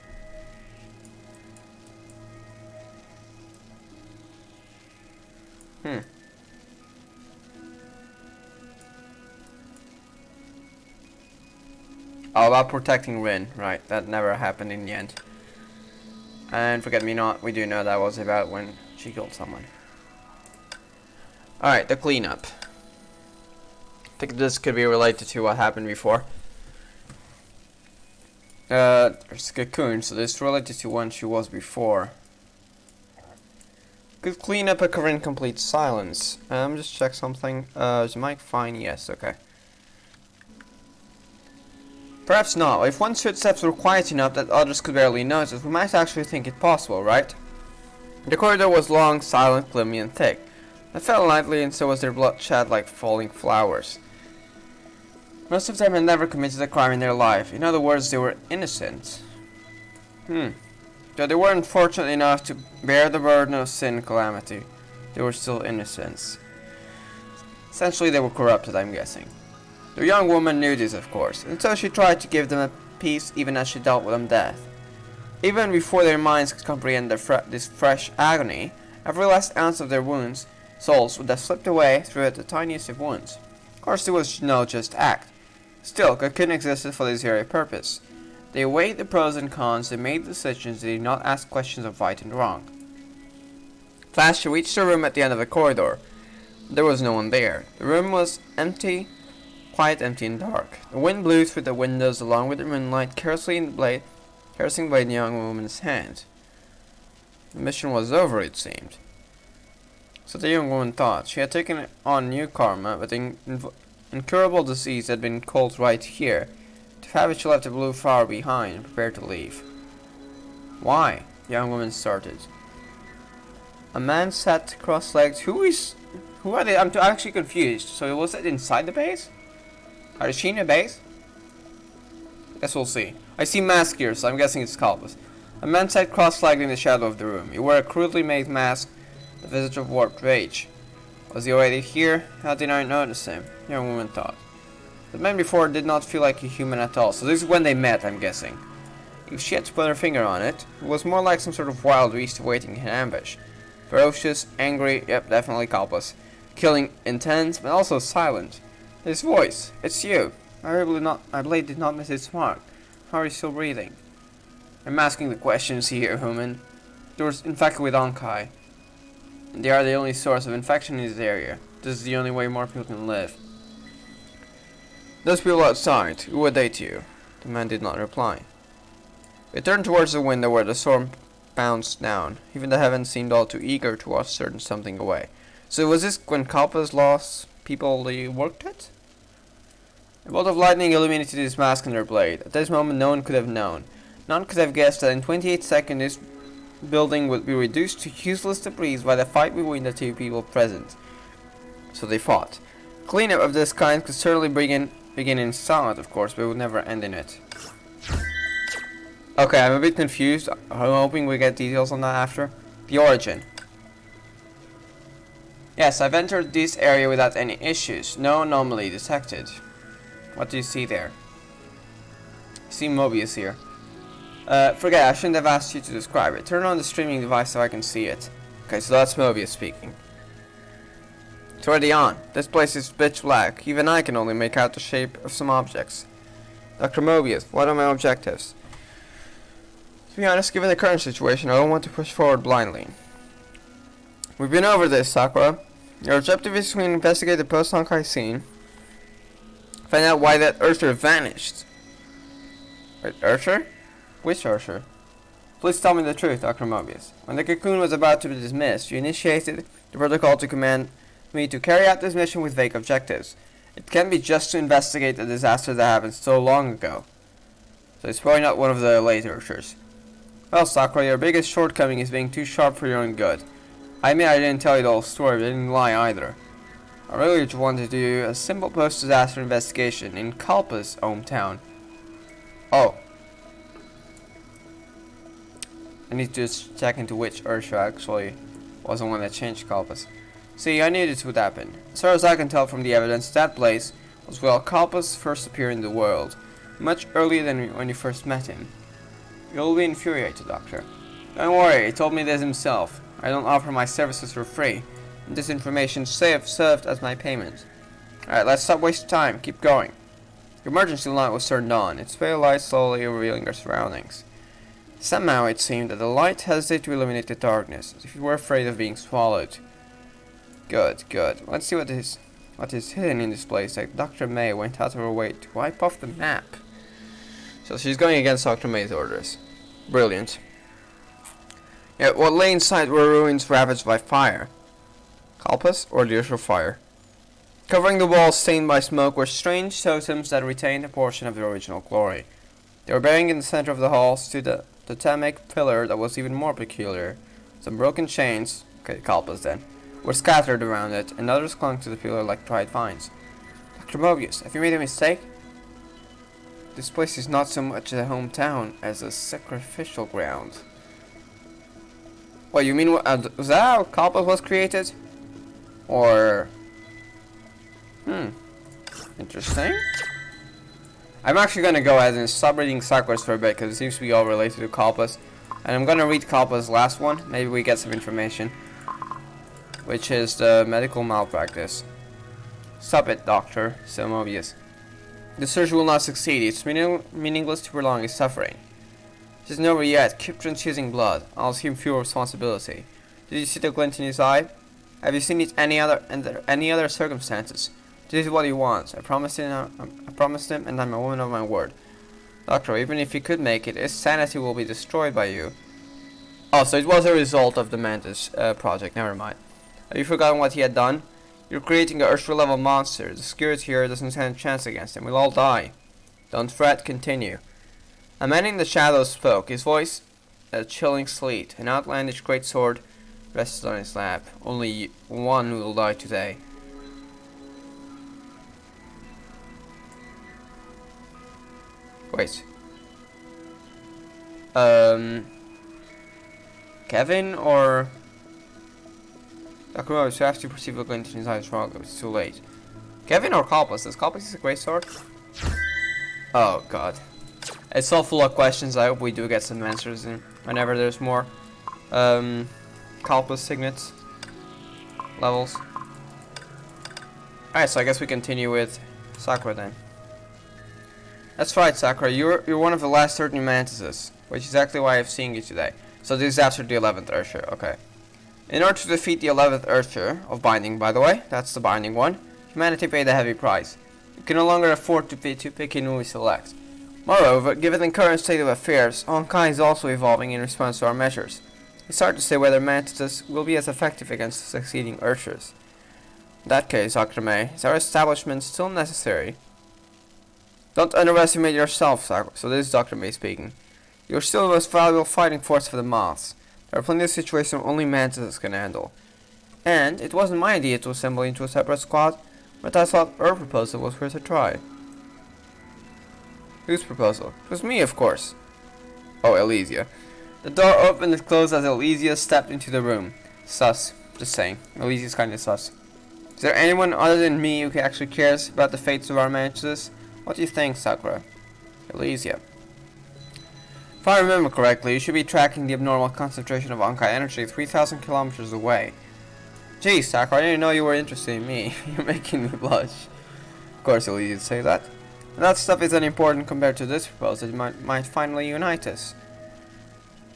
Oh, about protecting Rin. Right, that never happened in the end. And Forget Me Not, we do know that was about when she killed someone. Alright, the cleanup. I think this could be related to what happened before. There's Cocoon, so this is related to when she was before. Could clean up a current complete silence. Just check something. Is the mic fine? Yes, okay. Perhaps not. If one's footsteps were quiet enough that others could barely notice, we might actually think it possible, right? The corridor was long, silent, gloomy, and thick. They fell lightly, and so was their blood shed like falling flowers. Most of them had never committed a crime in their life. In other words, they were innocent. Though they weren't fortunate enough to bear the burden of sin and calamity, they were still innocents. Essentially, they were corrupted, I'm guessing. The young woman knew this, of course, and so she tried to give them a peace even as she dealt with them death. Even before their minds could comprehend this fresh agony, every last ounce of their souls would have slipped away through it the tiniest of wounds. Of course, it was no just act. Still, Cocoon existed for this very purpose. They weighed the pros and cons, they made decisions, they did not ask questions of right and wrong. Flash reached the room at the end of the corridor. There was no one there. The room was empty, quite empty and dark. The wind blew through the windows along with the moonlight, caressing the blade in the young woman's hand. The mission was over, it seemed. So the young woman thought. She had taken on new karma, but the incurable disease had been called right here. To have it, she left the blue flower behind and prepared to leave. Why? The young woman started. A man sat cross-legged. Who are they? I'm actually confused. So was it inside the base? Are she in the base? Guess we'll see. I see mask here, so I'm guessing it's Kalpas. A man sat cross-legged in the shadow of the room. He wore a crudely made mask, the visage of warped rage. Was he already here? How did I notice him? The young woman thought. The man before did not feel like a human at all, so this is when they met, I'm guessing. If she had to put her finger on it, it was more like some sort of wild beast waiting in ambush. Ferocious, angry, yep, definitely Kalpas. Killing, intense, but also silent. His voice, it's you. My blade did not miss its mark. How are you still breathing? I'm asking the questions here, human. They were infected with Honkai. They are the only source of infection in this area. This is the only way more people can live. Those people outside, who were they to you? The man did not reply. They turned towards the window where the storm bounced down. Even the heavens seemed all too eager to wash certain something away. So was this when Kalpas lost people they worked at? A bolt of lightning illuminated his mask and their blade. At this moment no one could have known. None could have guessed that in 28 seconds this building would be reduced to useless debris by the fight between the two people present. So they fought. Cleanup of this kind could certainly begin in silence, of course, but it would never end in it. Okay, I'm a bit confused. I'm hoping we get details on that after. The origin. Yes, I've entered this area without any issues. No anomaly detected. What do you see there? I see Mobius here. Forget, I shouldn't have asked you to describe it. Turn on the streaming device so I can see it. Okay, so that's Mobius speaking. It's already on. This place is pitch black. Even I can only make out the shape of some objects. Dr. Mobius, what are my objectives? To be honest, given the current situation, I don't want to push forward blindly. We've been over this, Sakura. Your objective is to investigate the post-Honkai scene. Find out why that Ursher vanished. Wait, Ursher? Which Ursher? Please tell me the truth, Dr. Mobius. When the cocoon was about to be dismissed, you initiated the protocol to command me to carry out this mission with vague objectives. It can't be just to investigate a disaster that happened so long ago. So it's probably not one of the late Urshers. Well, Sakura, your biggest shortcoming is being too sharp for your own good. I admit I didn't tell you the whole story, but I didn't lie either. I really just wanted to do a simple post-disaster investigation in Kalpa's hometown. Oh. I need to just check into which Ursha actually was the one that changed Kalpa's. See, I knew this would happen. As far as I can tell from the evidence, that place was where Kalpa's first appeared in the world, much earlier than when you first met him. You'll be infuriated, Doctor. Don't worry, he told me this himself. I don't offer my services for free, and this information served as my payment. Alright, let's stop wasting time. Keep going. The emergency light was turned on, its pale light slowly revealing our surroundings. Somehow it seemed that the light hesitated to illuminate the darkness, as if it were afraid of being swallowed. Good, good. Let's see what is hidden in this place. Like Dr. May went out of her way to wipe off the map. So she's going against Dr. May's orders. Brilliant. Yet what lay inside were ruins ravaged by fire. Kalpas or the usual fire. Covering the walls stained by smoke were strange totems that retained a portion of their original glory. They were bearing in the center of the hall stood a totemic pillar that was even more peculiar. Some broken chains, okay, Kalpas then, were scattered around it, and others clung to the pillar like dried vines. Dr. Mobius, have you made a mistake? This place is not so much a hometown as a sacrificial ground. What, you mean, was that how Kalpas was created? Or... Interesting. I'm actually gonna go ahead and stop reading Sakura's for a bit, because it seems to be all related to Kalpas. And I'm gonna read Kalpa's last one, maybe we get some information. Which is the medical malpractice. Stop it, Doctor, said Mobius. The surgery will not succeed. It's meaningless to prolong his suffering. It isn't over yet. Keep transfusing blood. I'll assume full responsibility. Did you see the glint in his eye? Have you seen it under any other circumstances? This is what he wants. I promised him, and I'm a woman of my word. Doctor, even if he could make it, his sanity will be destroyed by you. Oh, so it was a result of the Mantis project. Never mind. Have you forgotten what he had done? You're creating an Earth-level monster. The security here doesn't stand a chance against him. We'll all die. Don't fret, continue. A man in the shadows spoke, his voice a chilling sleet. An outlandish great sword rested on his lap. Only one will die today. Wait. Kevin or... Dr. Mobius, you have to perceive a glint in his eyes wrong. It's too late. Kevin or Kalpas? Does Kalpas use a great sword? Oh god. It's all full of questions. I hope we do get some answers in whenever there's more Kalpas signets levels. Alright, so I guess we continue with Sakura then. That's right, Sakura. You're one of the last 13 mantises, which is exactly why I'm seeing you today. So this is after the 11th Ursher, okay. In order to defeat the 11th Ursher, of Binding by the way, that's the Binding one, humanity paid a heavy price. You can no longer afford to pick in who we select. Moreover, given the current state of affairs, Honkai is also evolving in response to our measures. It's hard to say whether mantises will be as effective against the succeeding Urshers. In that case, Dr. May, is our establishment still necessary? Don't underestimate yourself, Sakura. So this is Dr. May speaking. You're still the most valuable fighting force for the moths. There are plenty of situations only mantises can handle. And it wasn't my idea to assemble into a separate squad, but I thought her proposal was worth a try. Whose proposal? It was me, of course. Oh, Elysia. The door opened and closed as Elysia stepped into the room. Sus. Just saying. Elysia's kinda sus. Is there anyone other than me who actually cares about the fates of our mantises? What do you think, Sakura? Elysia. If I remember correctly, you should be tracking the abnormal concentration of Honkai energy 3,000 kilometers away. Gee, Sakura, I didn't know you were interested in me. You're making me blush. Of course you'll easy to say that. And that stuff isn't important compared to this proposal. It might finally unite us.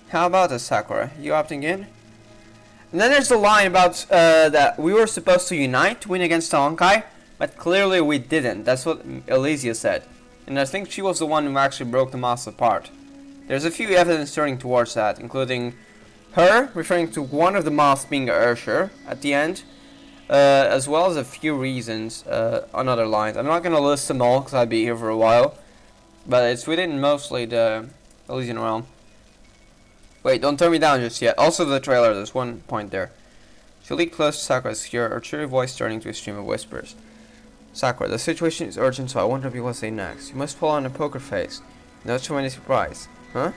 How about this, Sakura? You opting in? And then there's the line about that we were supposed to unite to win against the Honkai, but clearly we didn't. That's what Elysia said. And I think she was the one who actually broke the moths apart. There's a few evidence turning towards that, including her referring to one of the moths being Ursher at the end, as well as a few reasons on other lines. I'm not going to list them all because I'd be here for a while, but it's within mostly the Elysian realm. Wait, don't turn me down just yet. Also the trailer, there's one point there. She leaned close to Sakura's ear, her cheery voice turning to a stream of whispers. Sakura, the situation is urgent, so I wonder what you will say next. You must pull on a poker face. Not show any surprise. Huh?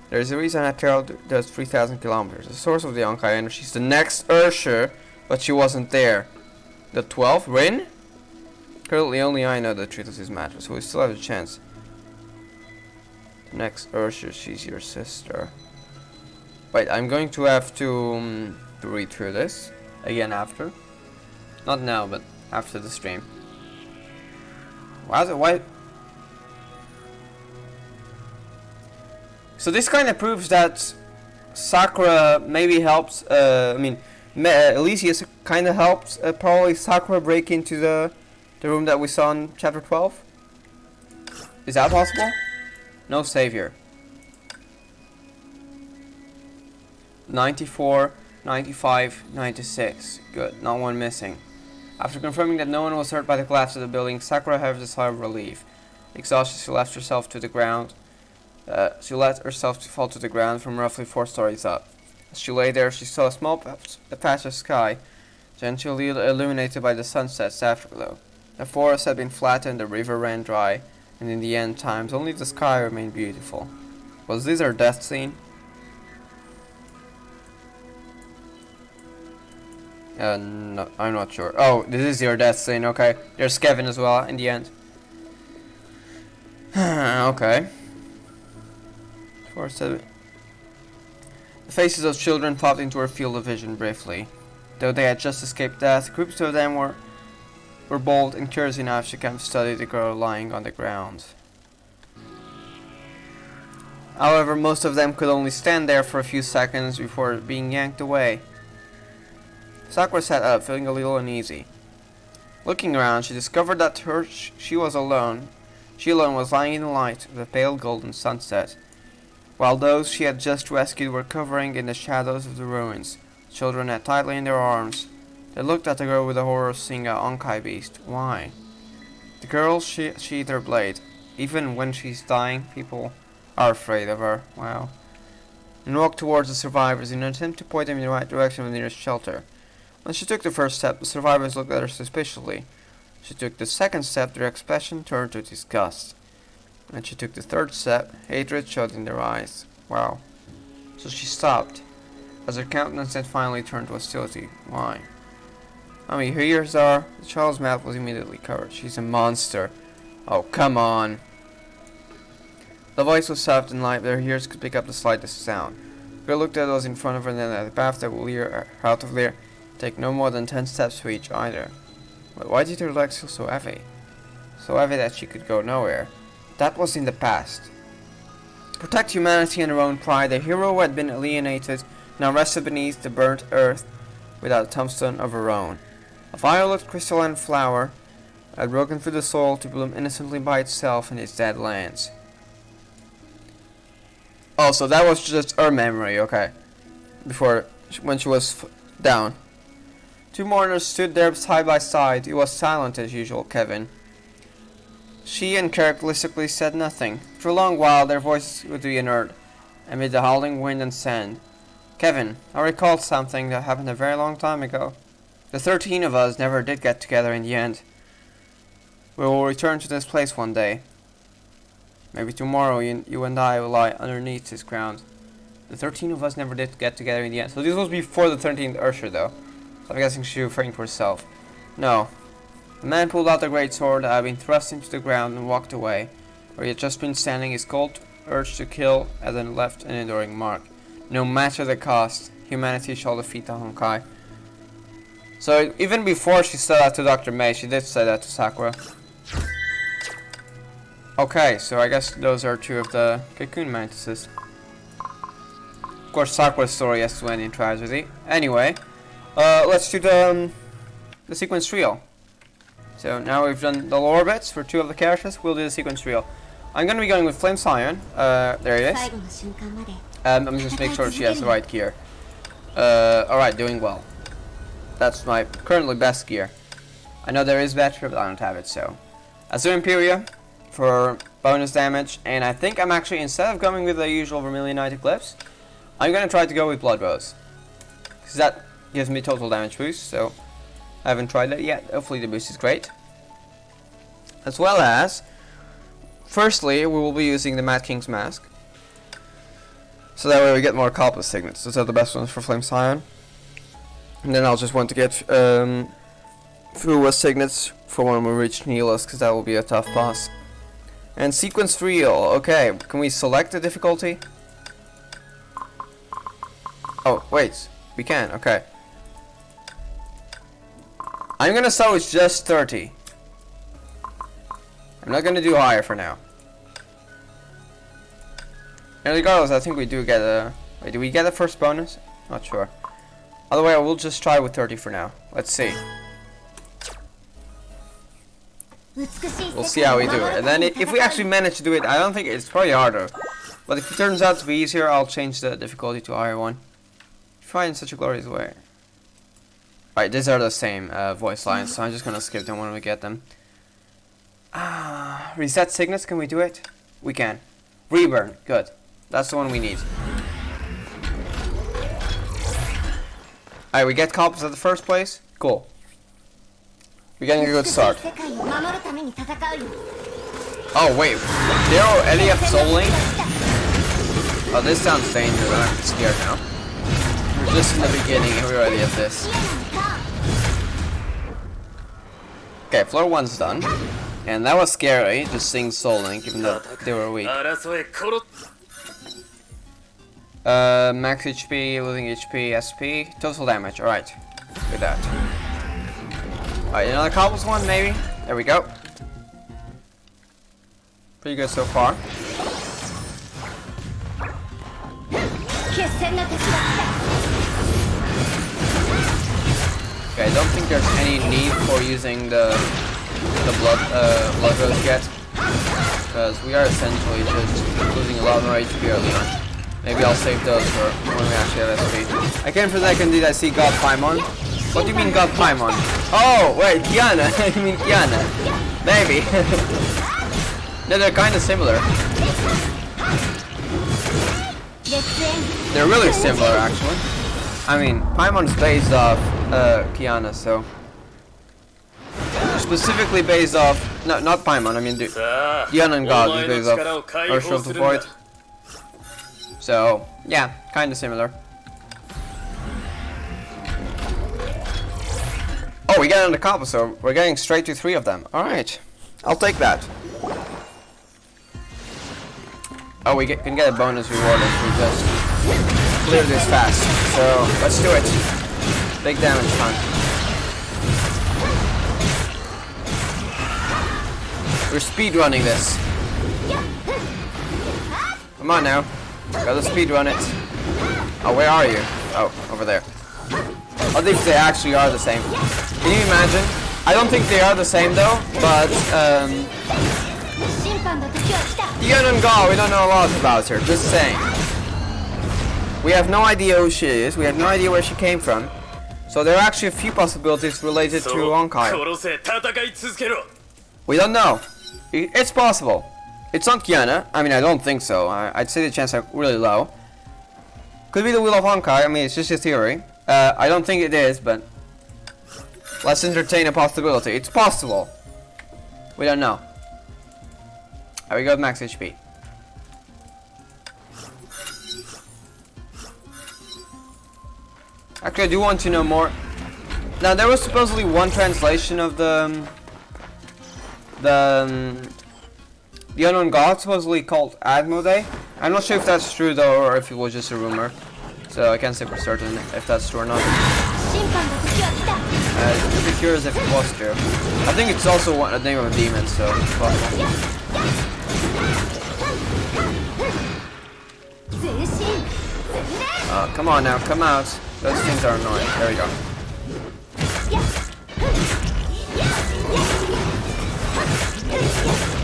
There is a reason that Carol does 3,000 kilometers. The source of the Honkai energy is the next Ursher, but she wasn't there. The 12th? Rin? Currently only I know the truth of this matter, so we still have a chance. The next Ursher, she's your sister. Wait, I'm going to have to read through this again after. Not now, but after the stream. Why? So this kind of proves that Sakura maybe helps. Elysia kind of helped probably Sakura break into the room that we saw in chapter 12. Is that possible? No savior. 94, 95, 96. Good, not one missing. After confirming that no one was hurt by the collapse of the building, Sakura heaved a sigh of relief. Exhausted, she left herself to the ground. She let herself fall to the ground from roughly 4 stories up. As she lay there, she saw a small patch of sky, gently illuminated by the sunset's afterglow. The forest had been flattened, the river ran dry, and in the end times, only the sky remained beautiful. Was this her death scene? No, I'm not sure. Oh, this is your death scene, okay. There's Kevin as well, in the end. Okay. The faces of children popped into her field of vision briefly. Though they had just escaped death, groups of them were bold and curious enough to come study the girl lying on the ground. However, most of them could only stand there for a few seconds before being yanked away. Sakura sat up, feeling a little uneasy. Looking around, she discovered that she was alone. She alone was lying in the light of the pale golden sunset, while those she had just rescued were covering in the shadows of the ruins. Children had tightly in their arms. They looked at the girl with the horror of seeing a Honkai beast. Why? The girl sheathed her blade. Even when she's dying, people are afraid of her. Wow. And walked towards the survivors in an attempt to point them in the right direction of the nearest shelter. When she took the first step, the survivors looked at her suspiciously. She took the second step, their expression turned to disgust. When she took the third step, hatred showed in their eyes. Wow. So she stopped, as her countenance had finally turned to hostility. Why? Mommy, her ears are... The child's mouth was immediately covered. She's a monster. Oh, come on. The voice was soft and light, but her ears could pick up the slightest sound. The girl looked at those in front of her and then at the path that would lead her out of there. Take no more than 10 steps to each either. But why did her legs feel so heavy? So heavy that she could go nowhere. That was in the past. To protect humanity and her own pride, the hero who had been alienated now rested beneath the burnt earth without a tombstone of her own. A violet crystalline flower had broken through the soil to bloom innocently by itself in its dead lands. Oh, so that was just her memory, okay. When she was down. 2 mourners stood there side by side. He was silent as usual, Kevin. She uncharacteristically said nothing. For a long while their voices would be inert, amid the howling wind and sand. Kevin, I recalled something that happened a very long time ago. The 13 of us never did get together in the end. We will return to this place one day. Maybe tomorrow you and I will lie underneath this ground. The 13 of us never did get together in the end. So this was before the 13th Ursher though. So I'm guessing she's referring to herself. No. The man pulled out the great sword that had been thrust into the ground and walked away. Where he had just been standing, his cold urge to kill and then left an enduring mark. No matter the cost, humanity shall defeat the Honkai. So even before she said that to Dr. May, she did say that to Sakura. Okay, so I guess those are two of the cocoon mantises. Of course, Sakura's story has to end in tragedy. Anyway, let's do the sequence reel. So now we've done the lore bits for two of the characters, we'll do the sequence reel. I'm gonna be going with Flame Scion. There it is. I'm just make sure she has the right gear. Alright, doing well. That's my currently best gear. I know there is better, but I don't have it, so. Azure Imperia for bonus damage, and I think I'm actually, instead of going with the usual Vermilion Night Eclipse, I'm gonna try to go with Blood Rose. Because that gives me total damage boost, so I haven't tried that yet. Hopefully the boost is great. As well as, firstly, we will be using the Mad King's Mask. So that way we get more Calpus signets. Those are the best ones for Flame Scion. And then I'll just want to get Fuwa signets for when we reach Neelis, because that will be a tough boss. And sequence reel. Okay, can we select the difficulty? Oh, wait. We can, okay. I'm gonna start with just 30. I'm not gonna do higher for now. And regardless, I think we do get a... Wait, do we get a first bonus? Not sure. Other way, I will just try with 30 for now. Let's see. We'll see how we do it. And then if we actually manage to do it, I don't think it's probably harder. But if it turns out to be easier, I'll change the difficulty to a higher one. Find such a glorious way. Right, these are the same voice lines, so I'm just gonna skip them when we get them. Reset signets, can we do it? We can. Reburn, good. That's the one we need. Alright, we get Calpus at the first place. Cool. We're getting a good start. Oh wait, they already have Soul Link? Oh, this sounds dangerous. I'm scared now. We're just in the beginning and we already have this. Okay, floor 1's done. And that was scary, just seeing Soul Link, even though they were weak. Max HP, losing HP, SP, total damage, alright. With that. Alright, another Calpus one, maybe? There we go. Pretty good so far. Okay, I don't think there's any need for using the blood rose yet, because we are essentially just losing a lot more HP early on. Maybe I'll save those for when we actually have SP. I came for a second, did I see God Paimon? What do you mean God Paimon? Oh, wait, Kiana. I mean Kiana. Maybe. No, they're kind of similar. They're really similar, actually. I mean, Paimon's based off Kiana, so... Specifically based off... No, not Paimon, I mean Kiana and God is based off Ursula of the Void. So, yeah, kind of similar. Oh, we got another Calpus, so we're getting straight to 3 of them. Alright, I'll take that. Oh, we can get a bonus reward if we just clear this fast. So, let's do it. Big damage hunt. We're speedrunning this. Come on now. Gotta speedrun it. Oh, where are you? Oh, over there. I think they actually are the same. Can you imagine? I don't think they are the same though, but Dion and Gaul, we don't know a lot about her, just saying. We have no idea who she is, we have no idea where she came from. So there are actually a few possibilities related to Honkai. We don't know. It's possible. It's not Kiana. I mean, I don't think so. I'd say the chances are really low. Could be the Wheel of Honkai. I mean, it's just a theory. I don't think it is, but let's entertain a possibility. It's possible. We don't know. There we go with max HP. Actually, I do want to know more. Now, there was supposedly one translation of the the unknown god supposedly called Admode. I'm not sure if that's true though, or if it was just a rumor. So I can't say for certain if that's true or not. I'd be curious if it was true. I think it's also a name of a demon, so it's possible. Come on now, come out. Those things are annoying. There we go.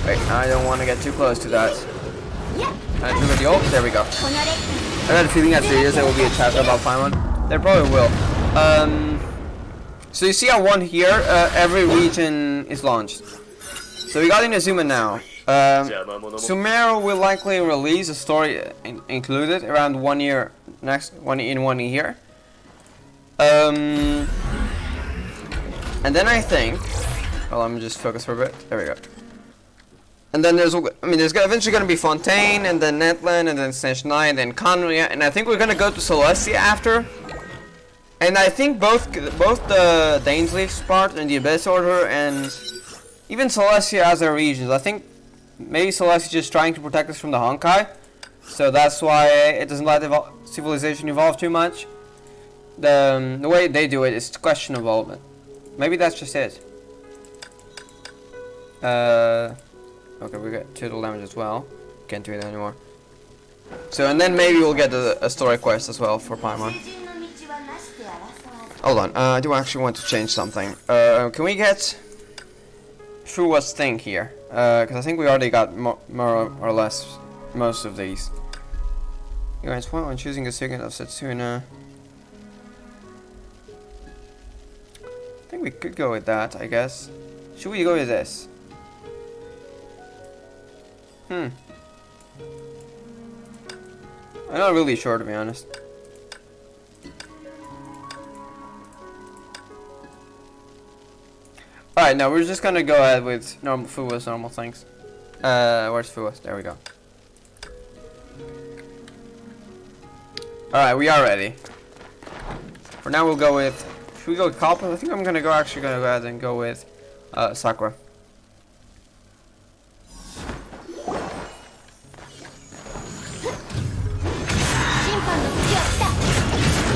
Wait, I don't want to get too close to that. Can I trigger the ult? There we go. I had a feeling that there will be a chapter about Paimon. There probably will. So you see how one here, every region is launched. So we got Inazuma now. Sumeru will likely release a story included around 1 year, in 1 year. And then I think, well, let me just focus for a bit. There we go. And then there's eventually going to be Fontaine, and then Netland, and then Stage 9, and then Conria, and I think we're going to go to Celestia after. And I think both the Dainsleif's part and the Abyss Order and even Celestia as their regions. I think maybe Celestia is just trying to protect us from the Honkai, so that's why it doesn't let civilization evolve too much. The way they do it is questionable, but maybe that's just it. Okay, we got total damage as well. Can't do it anymore. So, and then maybe we'll get a story quest as well for Paimon. Hold on, I do actually want to change something. Can we get Fuwa's thing here? Because I think we already got more or less most of these. You guys, when choosing a second of Setsuna, I think we could go with that, I guess. Should we go with this? I'm not really sure, to be honest. Alright, now we're just gonna go ahead with Fuwa's normal things. Where's Fuwa's? There we go. Alright, we are ready. For now we'll go with... Should we go with Copper? I think I'm gonna go ahead and go with Sakura.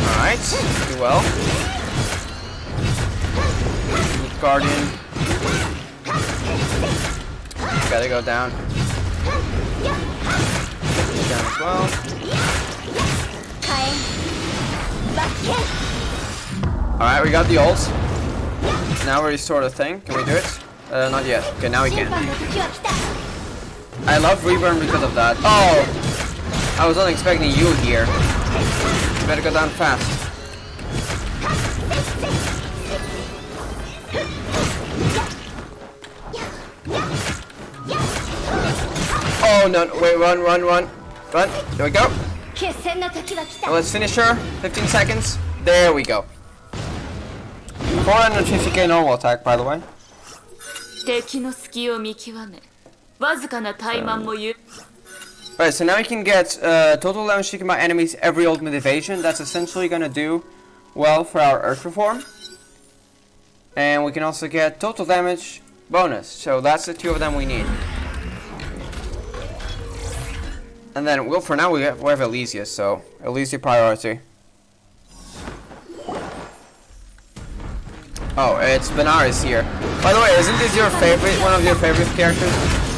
Alright, do well. Guardian. Gotta go down. Down as well. Alright, we got the ult. Now we restore the thing. Can we do it? Not yet. Okay, now we can. I love Reburn because of that. Oh! I was not expecting you here. You better go down fast. Oh no, wait, run. There we go. Now let's finish her. 15 seconds. There we go. 450k normal attack, by the way. Alright, so now we can get total damage taken by enemies every ultimate evasion. That's essentially gonna do well for our Earth Reform. And we can also get total damage bonus. So that's the two of them we need. And then, well, for now we have Elysia, so Elysia priority. Oh, it's Benaris here. By the way, isn't this your favorite, one of your favorite characters?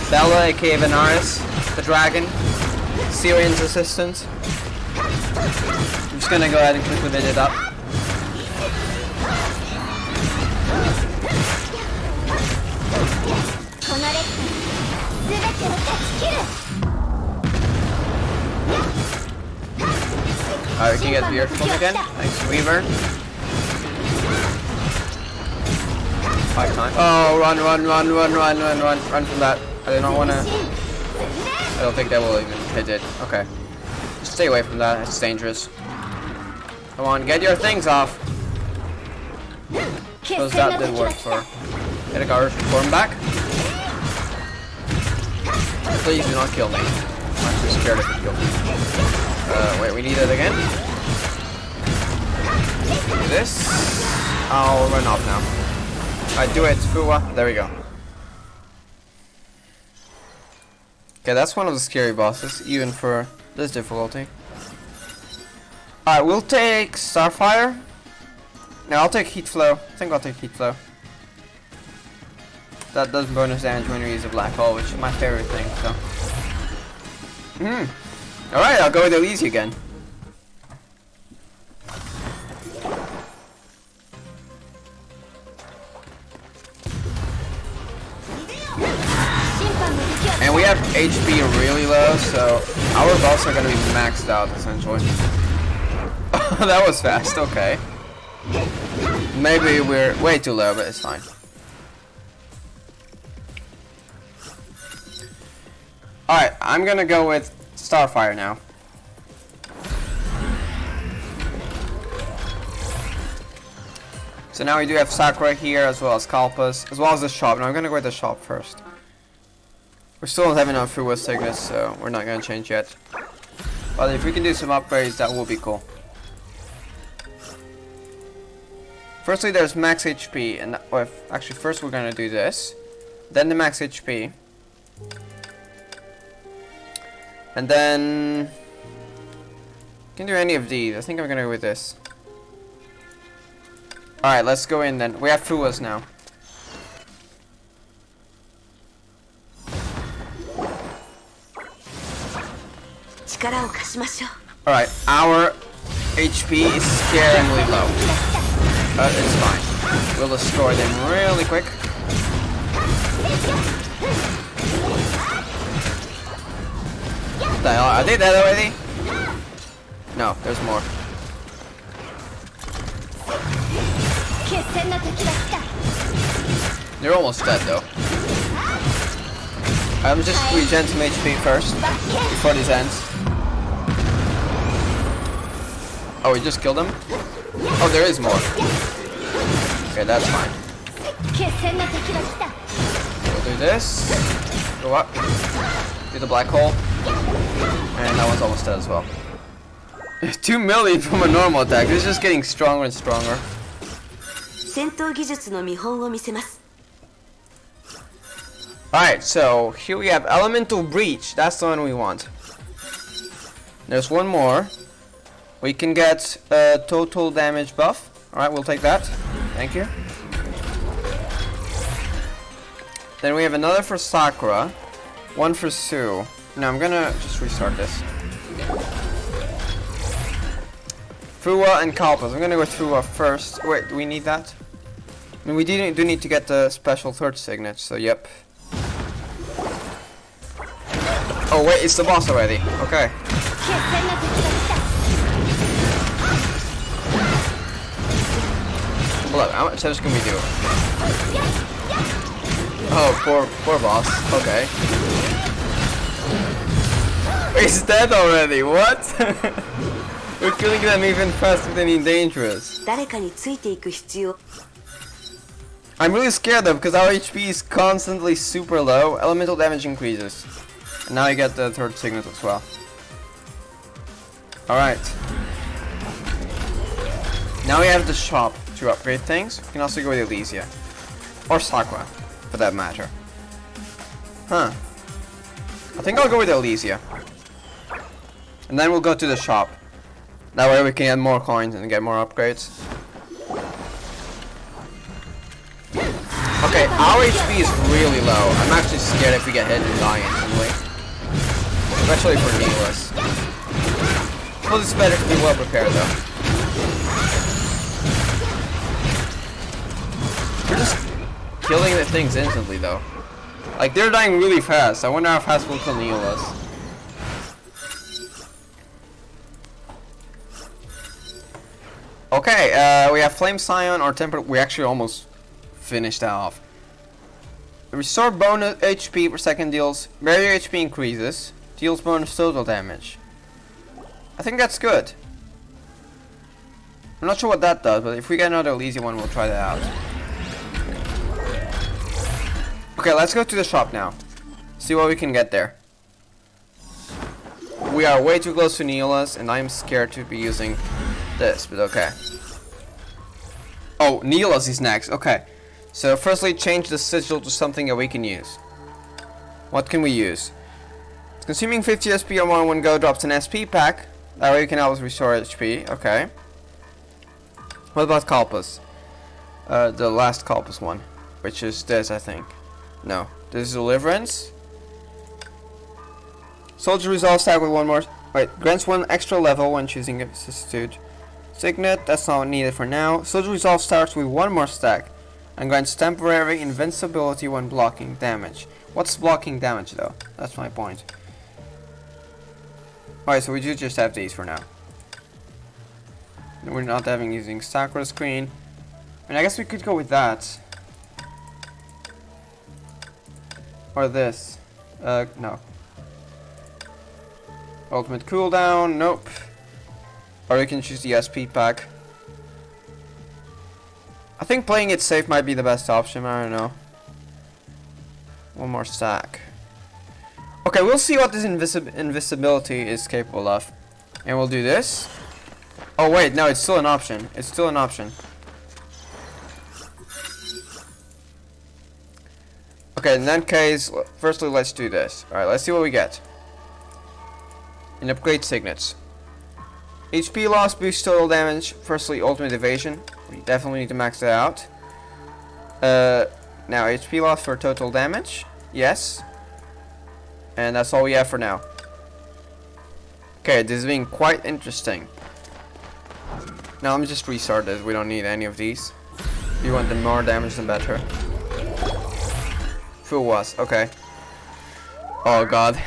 Bella, aka Benaris, the dragon, Syrian's assistant. I'm just gonna go ahead and quickly bid it up. Alright, we can get the Earth again. Thanks, Weaver. 5 times. Oh, run from that. I do not want to. I don't think that will even hit it. Okay. Just stay away from that. It's dangerous. Come on, get your things off. Because that did work for. Get a Earth Reform back. Please do not kill me. I'm actually scared if you kill me. Wait, we need it again. Do this. I'll run off now. I do it, Fuwa. There we go. Okay, that's one of the scary bosses, even for this difficulty. Alright, we'll take Starfire. No, I'll take Heat Flow. I think I'll take Heat Flow. That does bonus damage when you use a black hole, which is my favorite thing, so. Alright, I'll go with Elise again. And we have HP really low, so our buffs are gonna be maxed out essentially. That was fast, okay. Maybe we're way too low, but it's fine. Alright, I'm gonna go with Starfire now. So now we do have Sakura here, as well as Kalpas, as well as the shop. Now I'm gonna go with the shop first. We still don't have enough Fuwa signets, so we're not gonna change yet. But if we can do some upgrades, that will be cool. Firstly, there's max HP, and actually first we're gonna do this, then the max HP, and then you can do any of these. I think I'm gonna go with this. All right, let's go in then. We have Fuwas now. Alright, our HP is scaringly low. But it's fine. We'll destroy them really quick. What the hell? Are they dead already? No, there's more. They're almost dead though. I'm just regen some HP first before this ends. Oh, we just killed him? Oh, there is more. Okay, that's fine. We'll do this. Go up. Do the black hole. And that one's almost dead as well. 2 million from a normal attack. This is just getting stronger and stronger. Alright, so here we have Elemental Breach. That's the one we want. There's one more. We can get a total damage buff. Alright, we'll take that. Thank you. Then we have another for Sakura. One for Sue. Now I'm gonna just restart this. Fuwa and Kalpas. I'm gonna go with Fuwa first. Wait, do we need that? I mean, we do need to get the special third signet, so yep. Oh wait, it's the boss already. Okay. Look, how much damage can we do? Oh, poor boss. Okay. He's dead already. What? We're killing them even faster than he's dangerous. I'm really scared though because our HP is constantly super low. Elemental damage increases. And now you get the third signet as well. Alright. Now we have the shop to upgrade things. We can also go with Elysia. Or Sakura, for that matter. Huh. I think I'll go with Elysia. And then we'll go to the shop. That way we can get more coins and get more upgrades. Okay, our HP is really low. I'm actually scared if we get hit and die instantly. Especially for Needless. Well, it's better to be well prepared though. We're just killing the things instantly though. Like, they're dying really fast. I wonder how fast we'll kill Needless. Okay, we have Flame Scion or Temper. We actually almost finished that off. Restore bonus HP per second deals. Barrier HP increases. Deals bonus total damage. I think that's good. I'm not sure what that does, but if we get another easy one, we'll try that out. Okay, let's go to the shop now. See what we can get there. We are way too close to Neola's, and I'm scared to be using this, but okay. Oh, Neola's is next. Okay. So firstly, change the sigil to something that we can use. What can we use? Consuming 50 SP or more in one go drops an SP pack. That way you can always restore HP. Okay. What about Kalpas? The last Kalpas one. Which is this, I think. No. This is Deliverance. Soldier Resolve stack with one more... Wait. Grants one extra level when choosing a vicissitude. Signet. That's not needed for now. Soldier Resolve starts with one more stack. And grants temporary invincibility when blocking damage. What's blocking damage though? That's my point. Alright, so we do just have these for now. We're not using Sakura Screen. And I guess we could go with that. Or this. No. Ultimate cooldown, nope. Or we can choose the SP pack. I think playing it safe might be the best option, I don't know. One more stack. Okay, we'll see what this invisibility is capable of. And we'll do this. Oh wait, no, it's still an option. It's still an option. Okay, in that case, firstly let's do this. Alright, let's see what we get. And upgrade signets. HP loss boosts total damage. Firstly, ultimate evasion. We definitely need to max that out. Now HP loss for total damage. Yes. And that's all we have for now. Okay, this is being quite interesting. Now let me just restart this. We don't need any of these. If you want the more damage, the better. Full was okay. Oh god.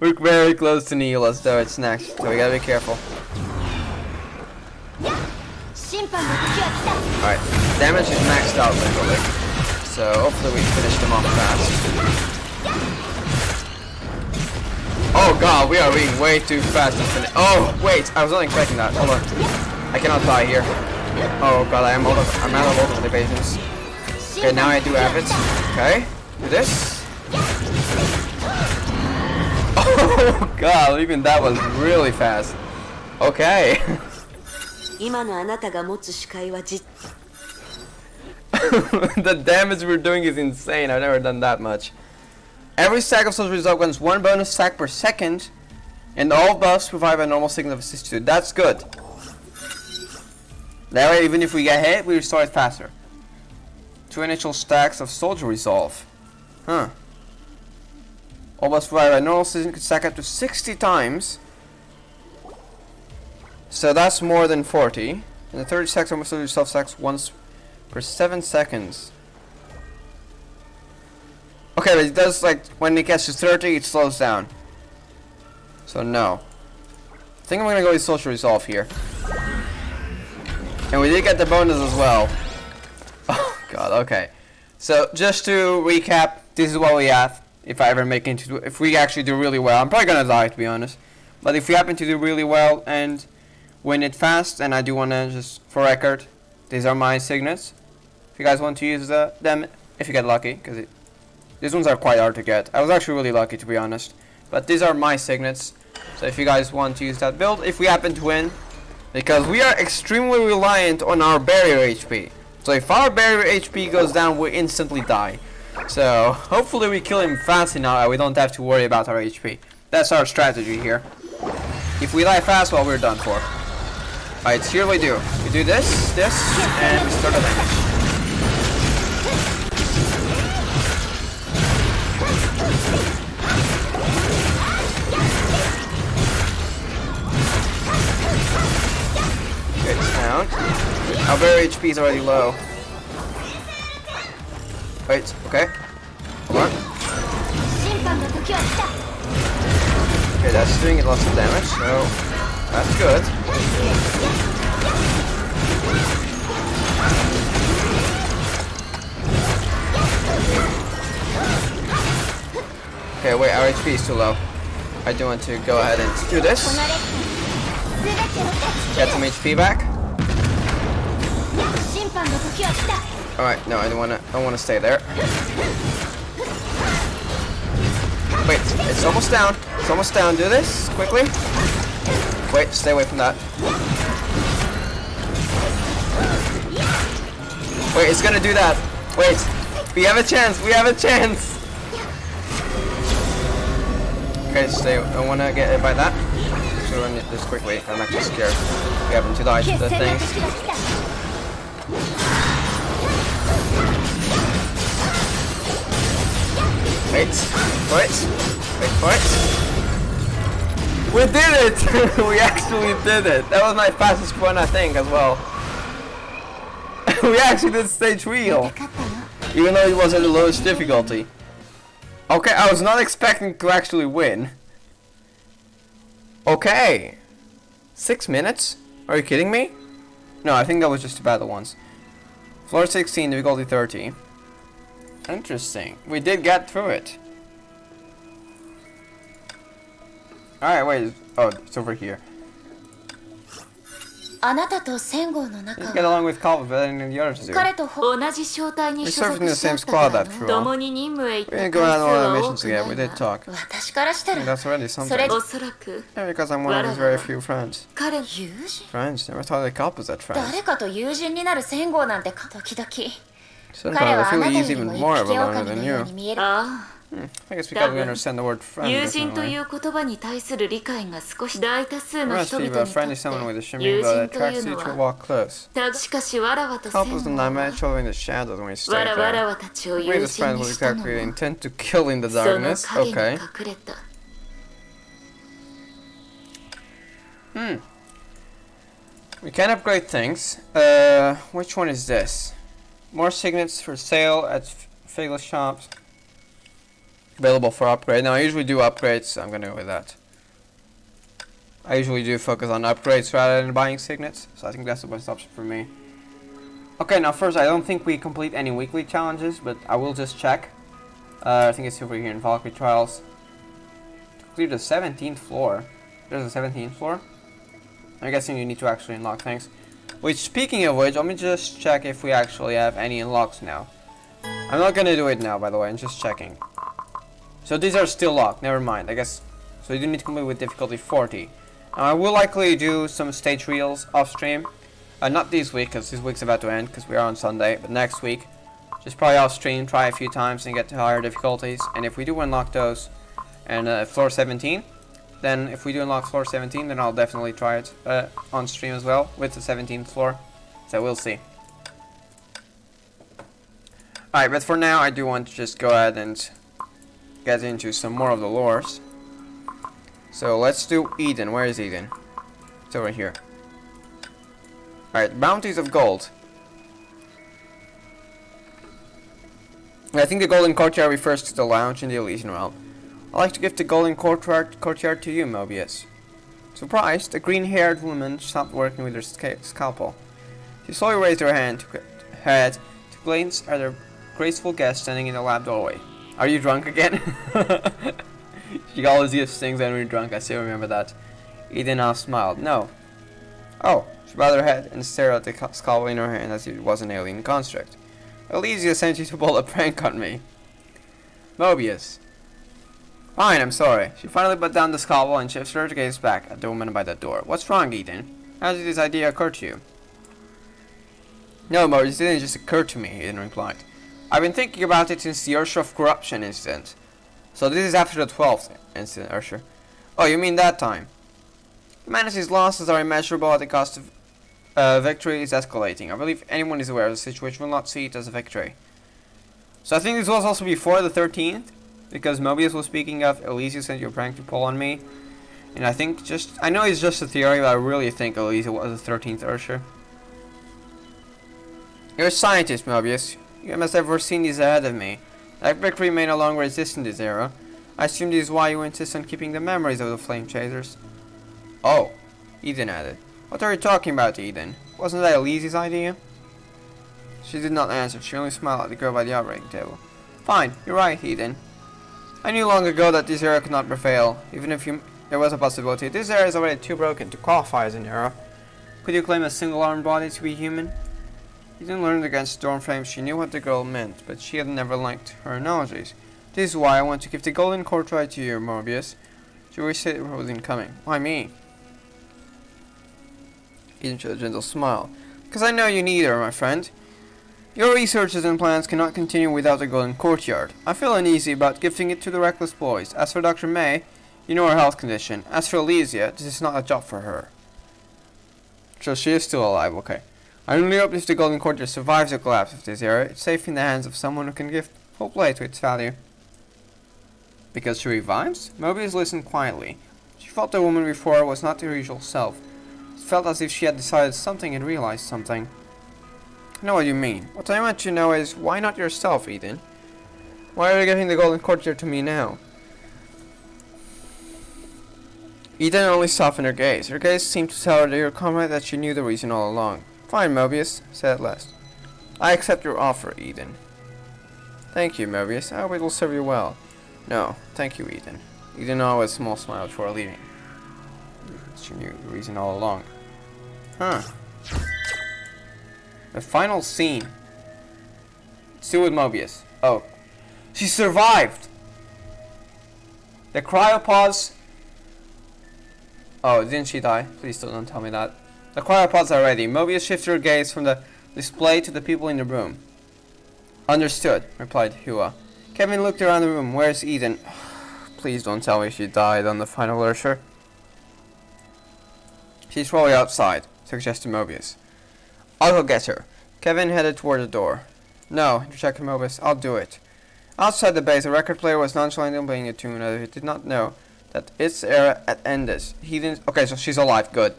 We're very close to Neela's though, it's next, so we gotta be careful. Alright, damage is maxed out literally. So hopefully we finish them off fast. Oh god, we are being way too fast to finish. Oh wait, I was not expecting that. Hold on. I cannot die here. Oh god, I'm out of ultimate evasions. Okay, now I do have it. Okay, do this. Oh god, even that was really fast. Okay. The damage we're doing is insane. I've never done that much. Every stack of Soldier Resolve grants one bonus stack per second, and all buffs provide a normal signal of vicissitude. That's good. That way, even if we get hit, we restore it faster. 2 initial stacks of Soldier Resolve. Huh. All buffs provide a normal signal can stack up to 60 times. So that's more than 40. And the 30 stacks of Soldier Resolve stacks once per 7 seconds. Okay, but it does, like, when it gets to 30, it slows down. So, no. I think I'm gonna go with Social Resolve here. And we did get the bonus as well. Oh, god, okay. So, just to recap, this is what we have. If I ever make into, if we actually do really well, I'm probably gonna die, to be honest. But if we happen to do really well and win it fast, and I do wanna just, for record, these are my signets. If you guys want to use them, if you get lucky, because these ones are quite hard to get. I was actually really lucky, to be honest. But these are my signets. So if you guys want to use that build, if we happen to win, because we are extremely reliant on our barrier HP. So if our barrier HP goes down, we instantly die. So hopefully we kill him fast enough that we don't have to worry about our HP. That's our strategy here. If we die fast, well, we're done for. Alright, here we do. We do this, and we start the damage. Okay, it's down. Our barrier HP is already low. Wait, okay. Hold on. Okay, that's doing lots of damage, so that's good. Okay, wait, our HP is too low. I do want to go ahead and do this. Get some HP back. Alright, no, I don't wanna stay there. Wait, it's almost down. It's almost down. Do this quickly. Wait, stay away from that. Wait, it's gonna do that. Wait, we have a chance. We have a chance. Okay, stay. I wanna get hit by that. So run this quickly. I'm actually scared. We happen to die to the things. Wait for it. Wait for it. We did it! We actually did it. That was my fastest run, I think, as well. We actually did stage 3, even though it was at the lowest difficulty. Okay, I was not expecting to actually win. Okay. 6 minutes? Are you kidding me? No, I think that was just about the ones. Floor 16, difficulty 30. Interesting. We did get through it. Alright, wait. Oh, it's over here. You get along with Calvin better than the others do. We served in the same squad after all. We didn't go out on our missions together, we did talk. I think that's already something. Yeah, because I'm one of his very few friends. Friends? Never thought I'd couple that friends. Sometimes I feel he's even more of a loner than you. I guess because we understand the word friend differently. Must be a friend is someone with a shimmering glow that attracts you to walk close. Couples and I manage over in the shadows when we stay there. We as friends will exactly intend to kill in the darkness. Okay. We can upgrade things. Which one is this? More signets for sale at Fagel shops. Available for upgrade. Now I usually do upgrades, so I'm gonna go with that. I usually do focus on upgrades rather than buying signets, so I think that's the best option for me. Okay, now first, I don't think we complete any weekly challenges, but I will just check. I think it's over here in Valkyrie Trials. To clear the 17th floor. There's a 17th floor. I'm guessing you need to actually unlock things. Which, speaking of which, let me just check if we actually have any unlocks now. I'm not gonna do it now, by the way, I'm just checking. So these are still locked, never mind, I guess. So you do need to complete with difficulty 40. Now I will likely do some stage reels off stream. Not this week, because this week's about to end, because we are on Sunday, but next week. Just probably off stream, try a few times and get to higher difficulties. And if we do unlock those, and floor 17, then if we do unlock floor 17, then I'll definitely try it on stream as well, with the 17th floor. So we'll see. Alright, but for now I do want to just go ahead and get into some more of the lores. So let's do Eden. Where is Eden? It's over here. Alright, bounties of gold. I think the golden courtyard refers to the lounge in the Elysian realm. I'd like to give the golden courtyard to you, Mobius. Surprised, the green-haired woman stopped working with her scalpel. She slowly raised her head to glance at her graceful guest standing in the lab doorway. Are you drunk again? She always gives things when we're drunk, I still remember that. Eden half smiled. No. Oh, she bowed her head and stared at the scalpel in her hand as if it was an alien construct. Elysia sent you to pull a prank on me. Mobius. Fine, I'm sorry. She finally put down the scalpel and shifted her gaze back at the woman by the door. What's wrong, Eden? How did this idea occur to you? No, Mobius, it didn't just occur to me, Eden replied. I've been thinking about it since the Ursher of Corruption incident. So this is after the 12th incident, Ursher. Oh, you mean that time? Humanity's losses are immeasurable, at the cost of victory is escalating. I believe anyone is aware of the situation will not see it as a victory. So I think this was also before the 13th, because Mobius was speaking of Elysia sent you a prank to pull on me. And I think I know it's just a theory, but I really think Elysia was the 13th Ursher. You're a scientist, Mobius. You must have foreseen this ahead of me. That victory may no longer exist in this era. I assume this is why you insist on keeping the memories of the Flame Chasers. Oh, Eden added. What are you talking about, Eden? Wasn't that Elysia's idea? She did not answer. She only smiled at the girl by the operating table. Fine, you're right, Eden. I knew long ago that this era could not prevail. Even if there was a possibility, this era is already too broken to qualify as an era. Could you claim a single-armed body to be human? Eden learned against Stormflame. She knew what the girl meant, but she had never liked her analogies. This is why I want to give the golden courtyard to you, Mobius. She wished it wasn't coming. Why me? Eden showed a gentle smile. Because I know you need her, my friend. Your researches and plans cannot continue without the golden courtyard. I feel uneasy about gifting it to the reckless boys. As for Dr. May, You know her health condition. As for Elysia, this is not a job for her. So she is still alive, okay. I only hope if the Golden Courtier survives the collapse of this era, it's safe in the hands of someone who can give full play to its value. Because she revives? Mobius listened quietly. She felt the woman before her was not her usual self. It felt as if she had decided something and realized something. I know what you mean. What I want to know is, why not yourself, Eden? Why are you giving the Golden Courtier to me now? Eden only softened her gaze. Her gaze seemed to tell her dear comrade that she knew the reason all along. Fine, Mobius, said at last. I accept your offer, Eden. Thank you, Mobius. I hope it will serve you well. No, thank you, Eden. Eden always small smile before leaving. She knew the reason all along. Huh. The final scene. Still with Mobius. Oh. She survived! The cryopods... Oh, didn't she die? Please don't tell me that. The cryopods are ready. Mobius shifted her gaze from the display to the people in the room. Understood, replied Hua. Kevin looked around the room. Where's Eden? Please don't tell me she died on the final Ursher. She's probably outside, suggested Mobius. I'll go get her. Kevin headed toward the door. No, interjected Mobius, I'll do it. Outside the base, a record player was nonchalantly playing a tune that he did not know that its era had ended. He didn't. Okay, so she's alive. Good.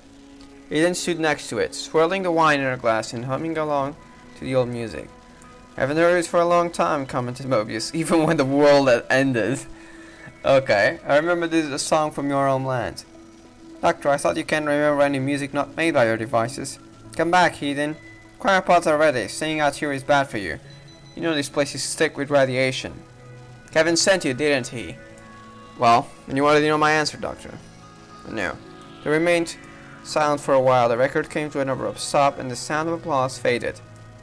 He then stood next to it, swirling the wine in her glass and humming along to the old music. I haven't heard this for a long time, commented Mobius, even when the world had ended. Okay, I remember this is a song from your homeland. Doctor, I thought you can't remember any music not made by your devices. Come back, heathen. Cryopods are ready. Staying out here is bad for you. You know this place is thick with radiation. Kevin sent you, didn't he? Well, and you wanted to know my answer, Doctor? No. They remained silent for a while. The record came to an abrupt stop, and the sound of applause faded.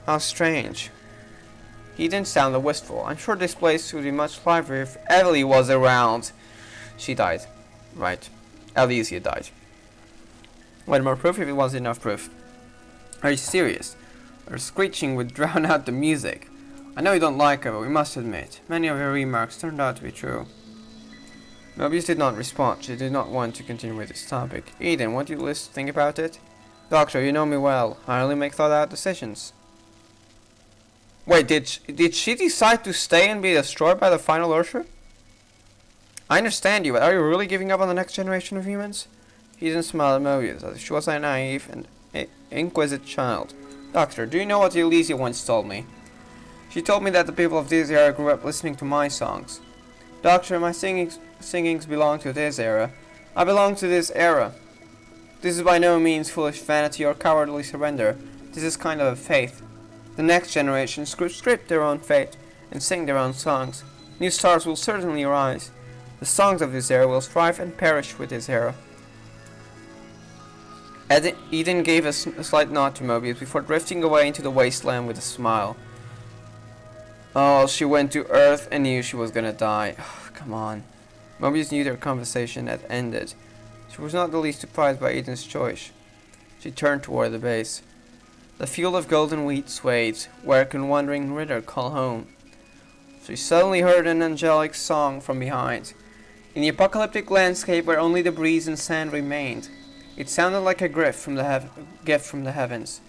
How strange. He didn't sound wistful. I'm sure this place would be much livelier if Evely was around. She died. Right. Elysia died. What more proof if it was enough proof? Are you serious? Her screeching would drown out the music. I know you don't like her, but we must admit, many of her remarks turned out to be true. Mobius did not respond. She did not want to continue with this topic. Eden, won't you think about it? Doctor, you know me well. I only make thought-out decisions. Wait, did she decide to stay and be destroyed by the final Ursher? I understand you, but are you really giving up on the next generation of humans? Eden smiled at Mobius, as if she was a naive and inquisitive child. Doctor, do you know what Elysia once told me? She told me that the people of this era grew up listening to my songs. Doctor, my singings belong to this era. I belong to this era. This is by no means foolish vanity or cowardly surrender. This is kind of a faith. The next generation script their own fate and sing their own songs. New stars will certainly arise. The songs of this era will thrive and perish with this era. Eden gave a slight nod to Mobius before drifting away into the wasteland with a smile. Oh, she went to Earth and knew she was gonna die. Come on. Mobius knew their conversation had ended. She was not the least surprised by Eden's choice. She turned toward the base. The field of golden wheat swayed, where can wandering ritter call home? She suddenly heard an angelic song from behind. In the apocalyptic landscape where only the breeze and sand remained, it sounded like a gift from the heavens.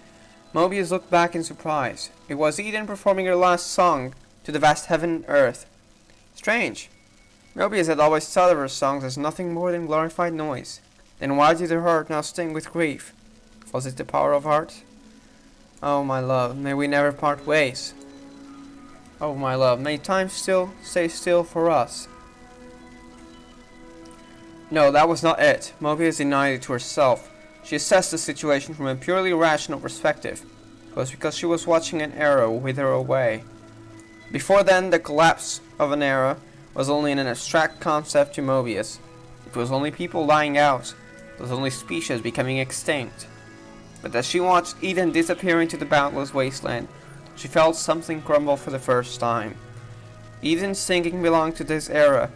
Mobius looked back in surprise. It was Eden performing her last song to the vast heaven and earth. Strange. Mobius had always thought of her songs as nothing more than glorified noise. Then why did her heart now sting with grief? Was it the power of art? Oh, my love, may we never part ways. Oh, my love, may time still stay still for us. No, that was not it. Mobius denied it to herself. She assessed the situation from a purely rational perspective. It was because she was watching an era wither away. Before then, the collapse of an era was only an abstract concept to Mobius. It was only people dying out. It was only species becoming extinct. But as she watched Eden disappear into the boundless wasteland, she felt something crumble for the first time. Eden's singing belonged to this era.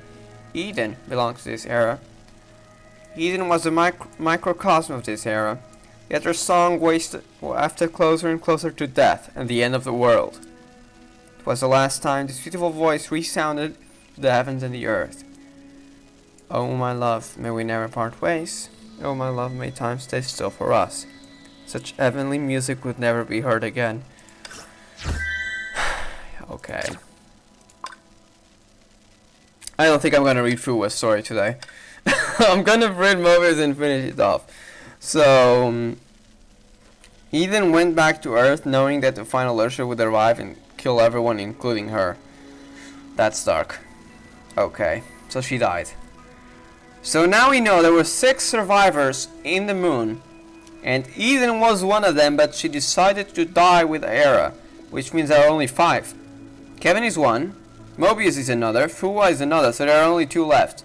Eden belonged to this era. Eden was the microcosm of this era, yet her song wafted closer and closer to death and the end of the world. It was the last time this beautiful voice resounded to the heavens and the earth. Oh my love, may we never part ways. Oh my love, may time stay still for us. Such heavenly music would never be heard again. Okay. I don't think I'm gonna read through West Story today. I'm gonna read Mobius and finish it off. So, Eden went back to Earth knowing that the final Ursula would arrive and kill everyone, including her. That's dark. Okay, so she died. So now we know there were 6 survivors in the moon, and Eden was one of them, but she decided to die with Era, which means there are only 5. Kevin is one, Mobius is another, Fuwa is another, so there are only 2 left.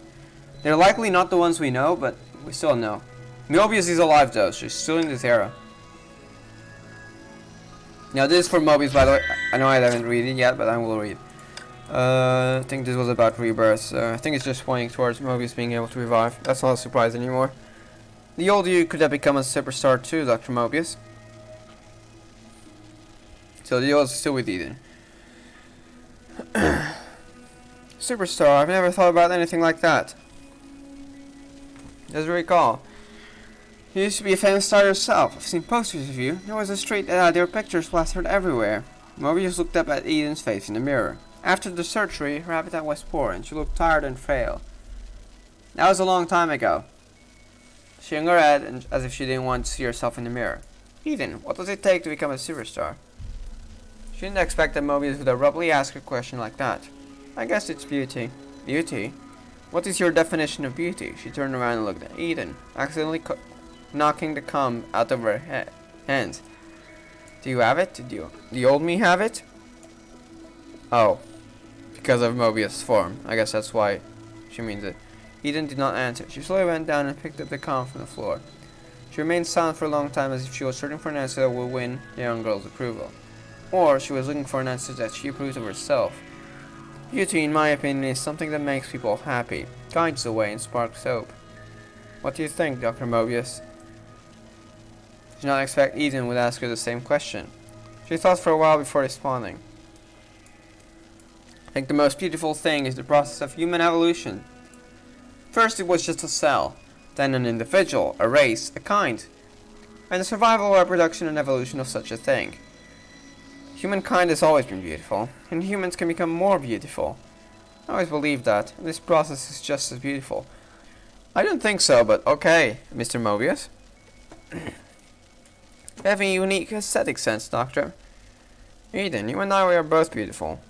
They're likely not the ones we know, but we still know. Mobius is alive though, she's still in this era. Now this is for Mobius, by the way. I know I haven't read it yet, but I will read. I think this was about rebirth. I think it's just pointing towards Mobius being able to revive. That's not a surprise anymore. The old you could have become a superstar too, Dr. Mobius. So the old is still with Eden. Superstar, I've never thought about anything like that. Does recall. You used to be a famous star yourself. I've seen posters of you. There was a street that had your pictures plastered everywhere. Mobius looked up at Eden's face in the mirror. After the surgery, her appetite was poor and she looked tired and frail. That was a long time ago. She hung her head and, as if she didn't want to see herself in the mirror. Eden, what does it take to become a superstar? She didn't expect that Mobius would abruptly ask a question like that. I guess it's beauty. Beauty? What is your definition of beauty? She turned around and looked at Eden, accidentally knocking the comb out of her hands. Do you have it? Did the old me have it? Oh. Because of Mobius' form. I guess that's why she means it. Eden did not answer. She slowly went down and picked up the comb from the floor. She remained silent for a long time as if she was searching for an answer that would win the young girl's approval. Or she was looking for an answer that she approved of herself. Beauty, in my opinion, is something that makes people happy, guides the way, and sparks hope. What do you think, Dr. Mobius? She did not expect Eden would ask her the same question. She thought for a while before responding. I think the most beautiful thing is the process of human evolution. First it was just a cell, then an individual, a race, a kind, and the survival, reproduction, and evolution of such a thing. Humankind has always been beautiful, and humans can become more beautiful. I always believed that, and this process is just as beautiful. I don't think so, but okay, Mr. Mobius. You have a unique aesthetic sense, Doctor. Eden, you and I, we are both beautiful.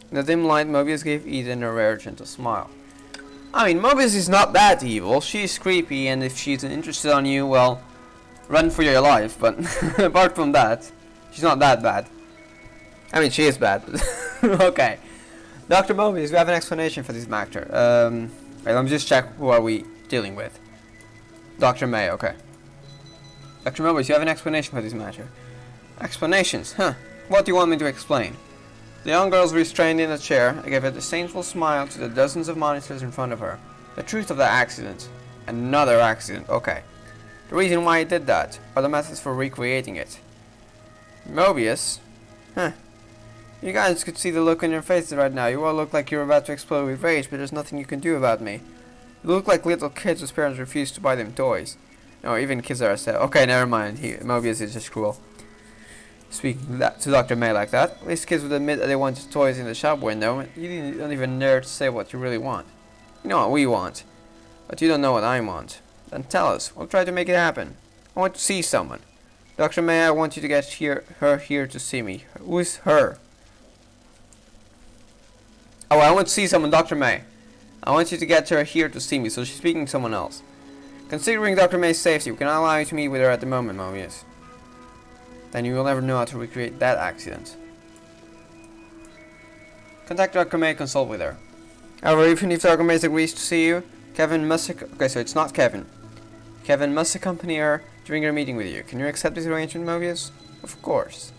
In the dim light, Mobius gave Eden a rare, gentle smile. I mean, Mobius is not that evil. She's creepy, and if she's interested on you, well, run for your life. But apart from that, she's not that bad. I mean, she is bad. Okay. Dr. Mobius, we have an explanation for this matter. Wait, let me just check who are we dealing with. Dr. May, okay. Dr. Mobius, you have an explanation for this matter. Explanations? Huh. What do you want me to explain? The young girl was restrained in a chair. I gave a disdainful smile to the dozens of monitors in front of her. The truth of the accident. Another accident, okay. The reason why I did that, or the methods for recreating it. Mobius? Huh. You guys could see the look on your faces right now. You all look like you're about to explode with rage, but there's nothing you can do about me. You look like little kids whose parents refuse to buy them toys. No, even kids are sad. Okay, never mind. Mobius is just cruel. Speaking to Dr. May like that, at least kids would admit that they wanted toys in the shop window. You don't even dare to say what you really want. You know what we want, but you don't know what I want. Then tell us. We'll try to make it happen. I want to see someone. Dr. May, I want you to get her here to see me. Who is her? Oh, I want to see someone, Dr. May. I want you to get her here to see me, so she's speaking to someone else. Considering Dr. May's safety, we cannot allow you to meet with her at the moment, Mobius. Then you will never know how to recreate that accident. Contact Dr. May, consult with her. However, even if Dr. May agrees to see you, Kevin must... Okay, so it's not Kevin. Kevin must accompany her during her meeting with you. Can you accept this arrangement, Mobius? Of course.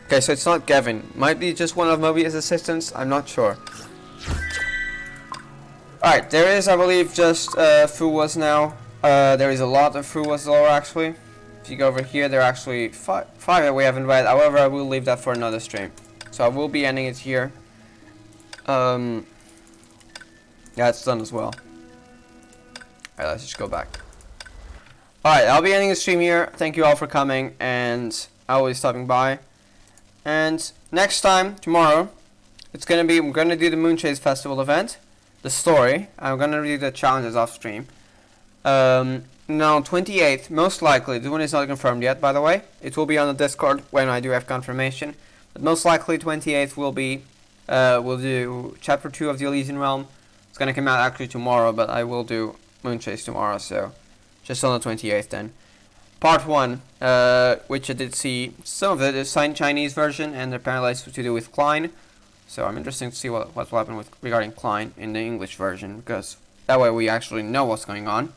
Okay, so it's not Kevin. Might be just one of Mobius' assistants. I'm not sure. Alright, there is, I believe, just Fuwas now. There is a lot of Fuwas lore, actually. If you go over here, there are actually five that we haven't read. However, I will leave that for another stream. So I will be ending it here. Yeah, it's done as well. Alright, let's just go back. Alright, I'll be ending the stream here. Thank you all for coming, and I will be stopping by. And next time, tomorrow, we're gonna do the Moonchase Festival event, the story. I'm gonna do the challenges off stream. Now 28th, most likely, this one is not confirmed yet, by the way. It will be on the Discord when I do have confirmation. But most likely 28th will be, we'll do Chapter 2 of the Elysian Realm. It's gonna come out actually tomorrow, but I will do Moonchase tomorrow, so just on the 28th then. Part 1, which I did see some of it is Chinese version, and apparently it's to do with Klein. So I'm interested to see what will happen regarding Klein in the English version, because that way we actually know what's going on.